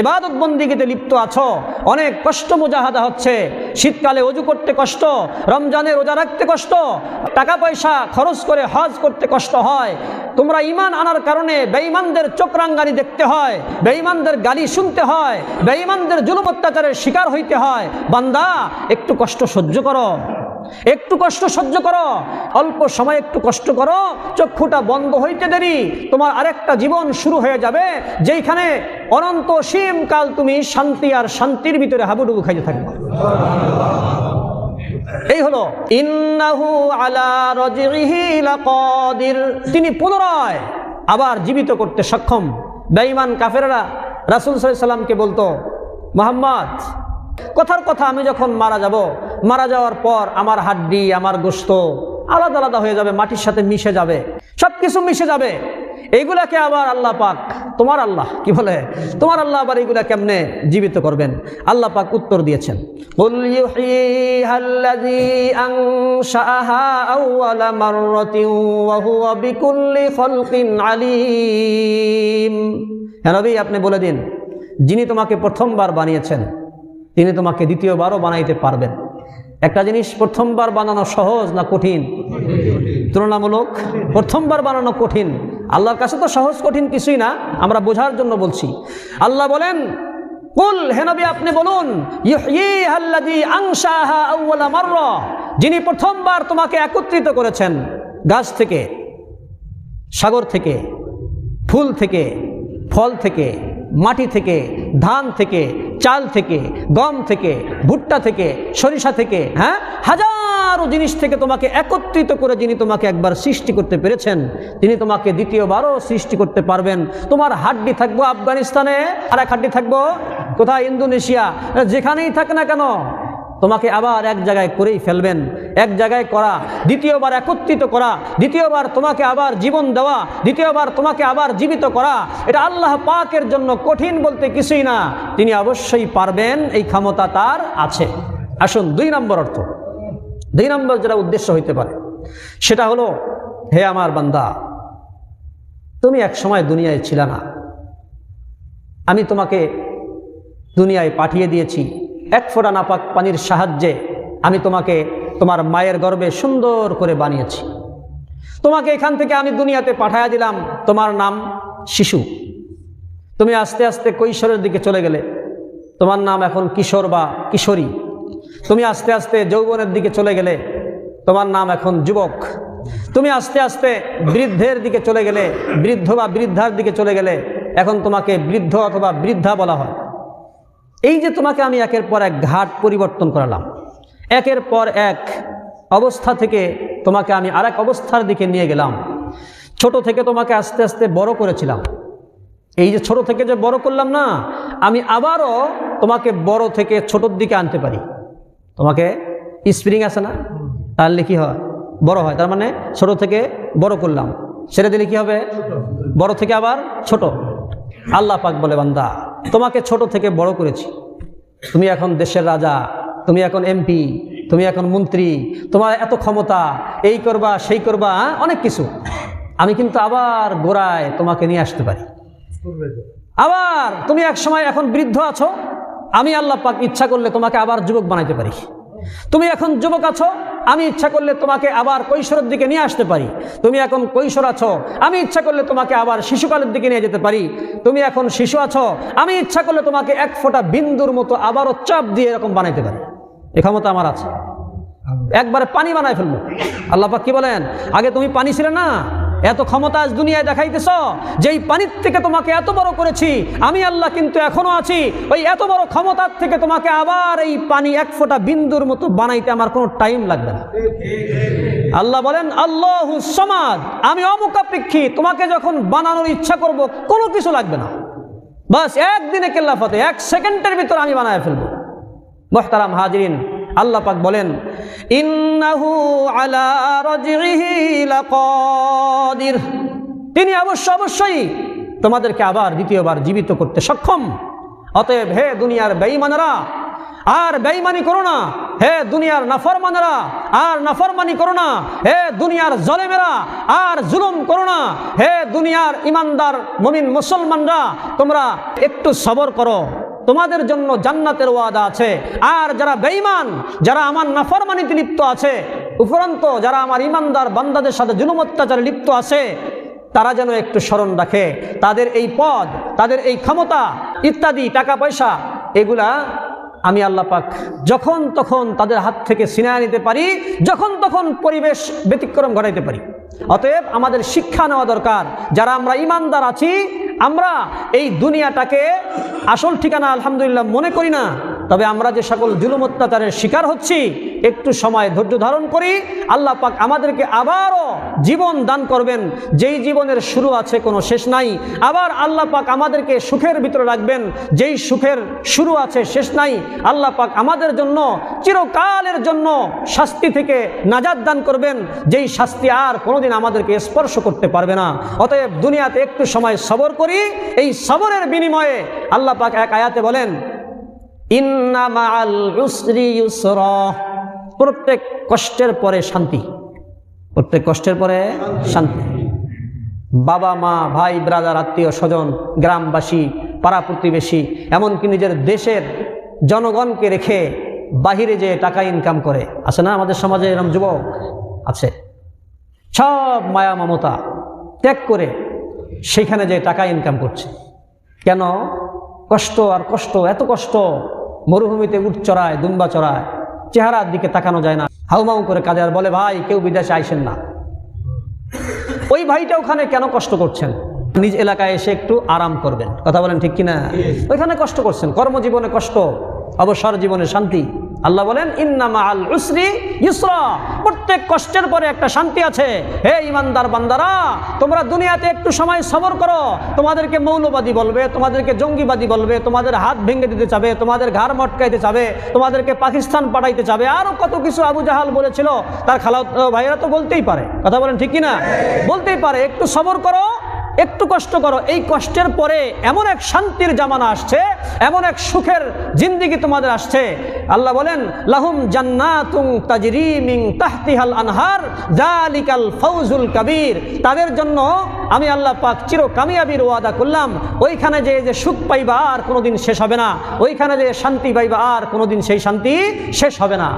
ইবাদত বন্দিগিতে লিপ্ত আছো, অনেক কষ্ট মুজাহাদা হচ্ছে, শীতকালে ওযু করতে কষ্ট, রমজানে রোজা রাখতে কষ্ট, টাকা পয়সা খরচ করে হজ করতে কষ্ট হয়। তোমরা ঈমান আনার কারণে বেঈমানদের চোখরাঙ্গানি দেখতে হয়, বেঈমানদের গালি শুনতে হয়, বেঈমানদের জুলুম অত্যাচারের শিকার হইতে হয়। বান্দা, একটু কষ্ট সহ্য করো, একটু কষ্ট সহ্য করো, অল্প সময় একটু কষ্ট করো। চক্ষুটা বন্ধ হইতে দেরি, তোমার আরেকটা জীবন শুরু হয়ে যাবে, যেইখানে অনন্ত সীম কাল তুমি শান্তি আর শান্তির ভিতরে হাবুডুবু খাইতে থাকবে। এই হলো ইন্নাহু আলা রাজিহি লাকাদির, তিনি পুনরায় আবার জীবিত করতে সক্ষম। বেঈমান কাফেররা রাসূল সাল্লাল্লাহু আলাইহি সাল্লামকে বলতো, মুহাম্মদ, কথার কথা আমি যখন মারা যাব, মারা যাওয়ার পর আমার হাড্ডি আমার গোশত আলাদা আলাদা হয়ে যাবে, মাটির সাথে মিশে যাবে, সব কিছু মিশে যাবে। এইগুলাকে আবার আল্লাহ পাক, তোমার আল্লাহ কি বলে, তোমার আল্লাহ আবার এইগুলা কেমনে জীবিত করবেন? আল্লাহ পাক উত্তর দিয়েছেন, কুল ইউহয়িহাল্লাযী আনশাআহা আউওয়ালা মাররাতিন ওয়া হুয়া বিকুল্লি খালকিন আলীম। হে নবী, আপনি বলে দিন, যিনি তোমাকে প্রথমবার বানিয়েছেন তিনি তোমাকে দ্বিতীয়বারও বানাইতে পারবেন। একটা জিনিস প্রথমবার বানানো সহজ না কঠিন? তুলনামূলক প্রথমবার বানানো কঠিন। আল্লাহর কাছে তো সহজ কঠিন কিছুই না, আমরা বোঝার জন্য বলছি। আল্লাহ বলেন, কুল, হে নবী আপনি বলুন, ইউহয়িহাল্লাযী আনশাআহা আউওয়ালা মাররা, যিনি প্রথমবার তোমাকে একত্রিত করেছেন, গাছ থেকে, সাগর থেকে, ফুল থেকে, ফল থেকে, মাটি থেকে, ধান থেকে, চাল থেকে, গম থেকে, ভুট্টা থেকে, সরিষা থেকে, হ্যাঁ, হাজার হাজারো জিনিস থেকে তোমাকে একত্রিত করে যিনি তোমাকে একবার সৃষ্টি করতে পেরেছেন, তিনি তোমাকে দ্বিতীয়বারও সৃষ্টি করতে পারবেন। তোমার হাড্ডি থাকবো আফগানিস্তানে, আর এক হাড্ডি থাকবো কোথায়, ইন্দোনেশিয়া, যেখানেই থাক না কেন তোমাকে আবার এক জায়গায় করেই ফেলবেন। এক জায়গায় করা, দ্বিতীয়বার একত্রিত করা, দ্বিতীয়বার তোমাকে আবার জীবন দেওয়া, দ্বিতীয়বার তোমাকে আবার জীবিত করা, এটা আল্লাহ পাকের জন্য কঠিন বলতে কিছুই না। তিনি অবশ্যই পারবেন, এই ক্ষমতা তার আছে। আসুন 2 নম্বর অর্থ, 2 নম্বর যেটা উদ্দেশ্য হইতে পারে সেটা হলো, হে আমার বান্দা, তুমি এক সময় দুনিয়ায় ছিল না, আমি তোমাকে দুনিয়ায় পাঠিয়ে দিয়েছি। এক ফোঁটা নাপাক পানির সাহায্যে আমি তোমাকে তোমার মায়ের গর্ভে সুন্দর করে বানিয়েছি। তোমাকে এখান থেকে আমি দুনিয়াতে পাঠায়া দিলাম, তোমার নাম শিশু। তুমি আস্তে আস্তে কৈশোরের দিকে চলে গেলে, তোমার নাম এখন কিশোর বা কিশোরী। তুমি আস্তে আস্তে যৌবনের দিকে চলে গেলে, তোমার নাম এখন যুবক। তুমি আস্তে আস্তে বৃদ্ধের দিকে চলে গেলে, বৃদ্ধ বা বৃদ্ধার দিকে চলে গেলে, এখন তোমাকে বৃদ্ধ অথবা বৃদ্ধা বলা হয়। এই যে তোমাকে আমি একের পর এক ঘাট পরিবর্তন করালাম, একের পর এক অবস্থা থেকে তোমাকে আমি আরেক অবস্থার দিকে নিয়ে গেলাম। ছোট থেকে তোমাকে আস্তে আস্তে বড় করেছিলাম। এই যে ছোট থেকে যে বড় করলাম না, আমি আবারও তোমাকে বড় থেকে ছোটোর দিকে আনতে পারি। তোমাকে স্প্রিং আছে না, তাহলে কি হয়, বড় হয়। তার মানে ছোট থেকে বড় করলাম, ছেড়ে দিলে কি হবে, বড় থেকে আবার ছোট। আল্লাহ পাক বলে, বান্দা তোমাকে ছোট থেকে বড় করেছি, তুমি এখন দেশের রাজা, তুমি এখন এমপি, তুমি এখন মন্ত্রী, তোমার এত ক্ষমতা, এই করবা সেই করবা, অনেক কিছু। আমি কিন্তু আবার গোড়ায় তোমাকে নিয়ে আসতে পারি। আবার তুমি এক সময় এখন বৃদ্ধ আছো, আমি আল্লাহ পাক ইচ্ছা করলে তোমাকে আবার যুবক বানাইতে পারি। তুমি এখন যুবক আছো, আমি ইচ্ছা করলে তোমাকে আবার কৈশোরের দিকে নিয়ে আসতে পারি। তুমি এখন কৈশোর আছো, আমি ইচ্ছা করলে তোমাকে আবার শিশুকালের দিকে নিয়ে যেতে পারি। তুমি এখন শিশু আছো, আমি ইচ্ছা করলে তোমাকে এক ফোঁটা বিন্দুর মতো আবারও চাপ দিয়ে এরকম বানাইতে পারি। এই ক্ষমতা আমার আছে। একবারে পানি বানাই ফেলবো। আল্লাহ পাক কি বলেন, আগে তুমি পানি ছিলে না, এত ক্ষমতা আজ দুনিয়ায় দেখাইতেছ, যেই পানির থেকে তোমাকে এত বড় করেছি আমি আল্লাহ কিন্তু এখনো আছি। ওই এত বড় ক্ষমতার থেকে তোমাকে আবার এই পানি এক ফোঁটা বিন্দুর মতো বানাইতে আমার কোনো টাইম লাগবে না। আল্লাহ বলেন, আল্লাহুস সামাদ, আমি অমুখাপেক্ষী, তোমাকে যখন বানানোর ইচ্ছা করব কোনো কিছু লাগবে না, বাস একদিনে কেল্লাফতে, 1 সেকেন্ডের ভিতর আমি বানায় ফেলবো। মুহতারাম হাজিরিন, আল্লাহ পাক বলেন, ইন্নাহু আলা রাজইহি লাকাদির, তিনি অবশ্যই তোমাদেরকে আবার দ্বিতীয়বার জীবিত করতে সক্ষম। অতএব হে দুনিয়ার বেঈমানেরা, আর বেঈমানি করো না। হে দুনিয়ার নাফরমানেরা, আর নাফরমানি করো না। হে দুনিয়ার জালেমেরা, আর জুলুম করো না। হে দুনিয়ার ইমানদার মুমিন মুসলমানরা, তোমরা একটু সবর করো, তোমাদের জন্য জান্নাতের ওয়াদা আছে। আর যারা বেঈমান, যারা আমার নাফরমানিতে লিপ্ত আছে, উপরন্ত যারা আমার ইমানদার বান্দাদের সাথে জুলুম অত্যাচারে লিপ্ত আছে, তারা যেন একটু স্মরণ রাখে, তাদের এই পদ, তাদের এই ক্ষমতা ইত্যাদি টাকা পয়সা, এগুলা আমি আল্লাহ পাক যখন তখন তাদের হাত থেকে ছিনিয়ে নিতে পারি, যখন তখন পরিবেশ ব্যতিক্রম ঘটাইতে পারি। অতএব আমাদের শিক্ষা নেওয়া দরকার, যারা আমরা ইমানদার আছি, আমরা এই দুনিয়াটাকে আসল ঠিকানা আলহামদুলিল্লাহ মনে করি না, তবে আমরা যে সকল জুলুম অত্যাচারের শিকার হচ্ছি, একটু সময় ধৈর্য ধারণ করি, আল্লাহ পাক আমাদেরকে আবারও জীবন দান করবেন, যেই জীবনের শুরু আছে কোনো শেষ নাই। আবার আল্লাহ পাক আমাদেরকে সুখের ভিতরে রাখবেন, যেই সুখের শুরু আছে শেষ নাই। আল্লাহ পাক আমাদের জন্য চিরকালের জন্য শাস্তি থেকে নাজাত দান করবেন, যেই শাস্তি আর কোনোদিন আমাদেরকে স্পর্শ করতে পারবে না। অতএব দুনিয়াতে একটু সময় সবর করি, এই সবরের বিনিময়ে আল্লাহ পাক এক আয়াতে বলেন, ইন্না মাআল উসরি ইউসরা, প্রত্যেক কষ্টের পরে শান্তি, প্রত্যেক কষ্টের পরে শান্তি। বাবা মা ভাই ব্রাদার আত্মীয় স্বজন গ্রামবাসী পাড়া প্রতিবেশী এমনকি নিজের দেশের জনগণকে রেখে বাহিরে যে টাকা ইনকাম করে, আছে না আমাদের সমাজে এরকম যুবক আছে, সব মায়া মমতা ত্যাগ করে সেখানে যে টাকা ইনকাম করছে। কেন? কষ্ট আর কষ্ট, এত কষ্ট, মরুভূমিতে উট চড়ায় দুম্বা চড়ায়, চেহারার দিকে তাকানো যায় না, হাউমাউ করে কাঁদে আর বলে ভাই কেউ বিদেশে আইসেন না। ওই ভাইটা ওখানে কেন কষ্ট করছেন? নিজ এলাকায় এসে একটু আরাম করবেন, কথা বলেন ঠিক কিনা? ওইখানে কষ্ট করছেন, কর্মজীবনে কষ্ট, অবসর জীবনে শান্তি। আল্লাহ বলেন ইন্না মাআল উসরি ইউসরা, প্রত্যেক কষ্টের পরে একটা শান্তি আছে। হে ঈমানদার বান্দারা, তোমরা দুনিয়াতে একটু সময় সবর করো। তোমাদেরকে মৌলবাদী বলবে, তোমাদেরকে জঙ্গিবাদী বলবে, তোমাদের হাত ভেঙে দিতে চাবে, তোমাদের ঘাড় মটকাইতে চাবে, তোমাদেরকে পাকিস্তান পাঠাইতে চাবে, আরো কত কিছু আবু জাহাল বলেছিল। তার খালাত ভাইয়েরা তো বলতেই পারে, কথা বলেন ঠিক কিনা? বলতেই পারে একটু সবর করো, একটু কষ্ট করো। এই কষ্টের পরে এমন এক শান্তির জামানা আসছে, এমন এক সুখের জিন্দেগি তোমাদের আসছে। আল্লাহ বলেন লাহুম জান্নাতুন তাজরি মিন তাহতিহাল আনহার যালিকাল ফাউজুল কাবীর, তাদের জন্য আমি আল্লাহ পাক চির কামিয়াবির ওয়াদা করলাম। ওইখানে যে সুখ পাইবা আর কোনোদিন শেষ হবে না, ওইখানে যে শান্তি পাইবা আর কোনোদিন সেই শান্তি শেষ হবে না।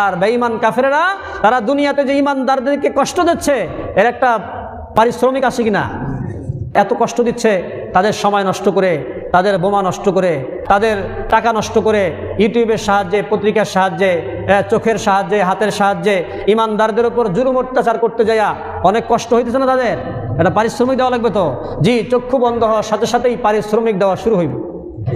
আর বেঈমান কাফেরেরা তারা দুনিয়াতে যে ঈমানদারদেরকে কষ্ট দিচ্ছে, এর একটা পারিশ্রমিক আছে কিনা? এত কষ্ট দিচ্ছে, তাদের সময় নষ্ট করে, তাদের বোমা নষ্ট করে, তাদের টাকা নষ্ট করে, ইউটিউবের সাহায্যে, পত্রিকার সাহায্যে, চোখের সাহায্যে, হাতের সাহায্যে ঈমানদারদের উপর জুলুম অত্যাচার করতে যায়া অনেক কষ্ট হইতেছে না তাদের? এটা পারিশ্রমিক দেওয়া লাগবে তো। জি, চক্ষু বন্ধ হওয়ার সাথে সাথেই পারিশ্রমিক দেওয়া শুরু হইব।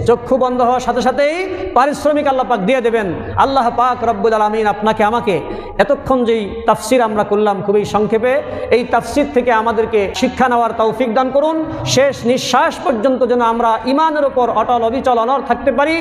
চক্ষু বন্ধ হওয়ার সাথে সাথেই পারিশ্রমিক আল্লাহ পাক দিয়ে দেবেন। আল্লাহ পাক রব্বুল আলামিন আপনাকে আমাকে এতক্ষণ যেই তাফসির আমরা করলাম খুবই সংক্ষেপে, এই তাফসির থেকে আমাদেরকে শিক্ষা নেওয়ার তৌফিক দান করুন। শেষ নিঃশ্বাস পর্যন্ত যেন আমরা ঈমানের উপর অটল অবিচল অনড় থাকতে পারি।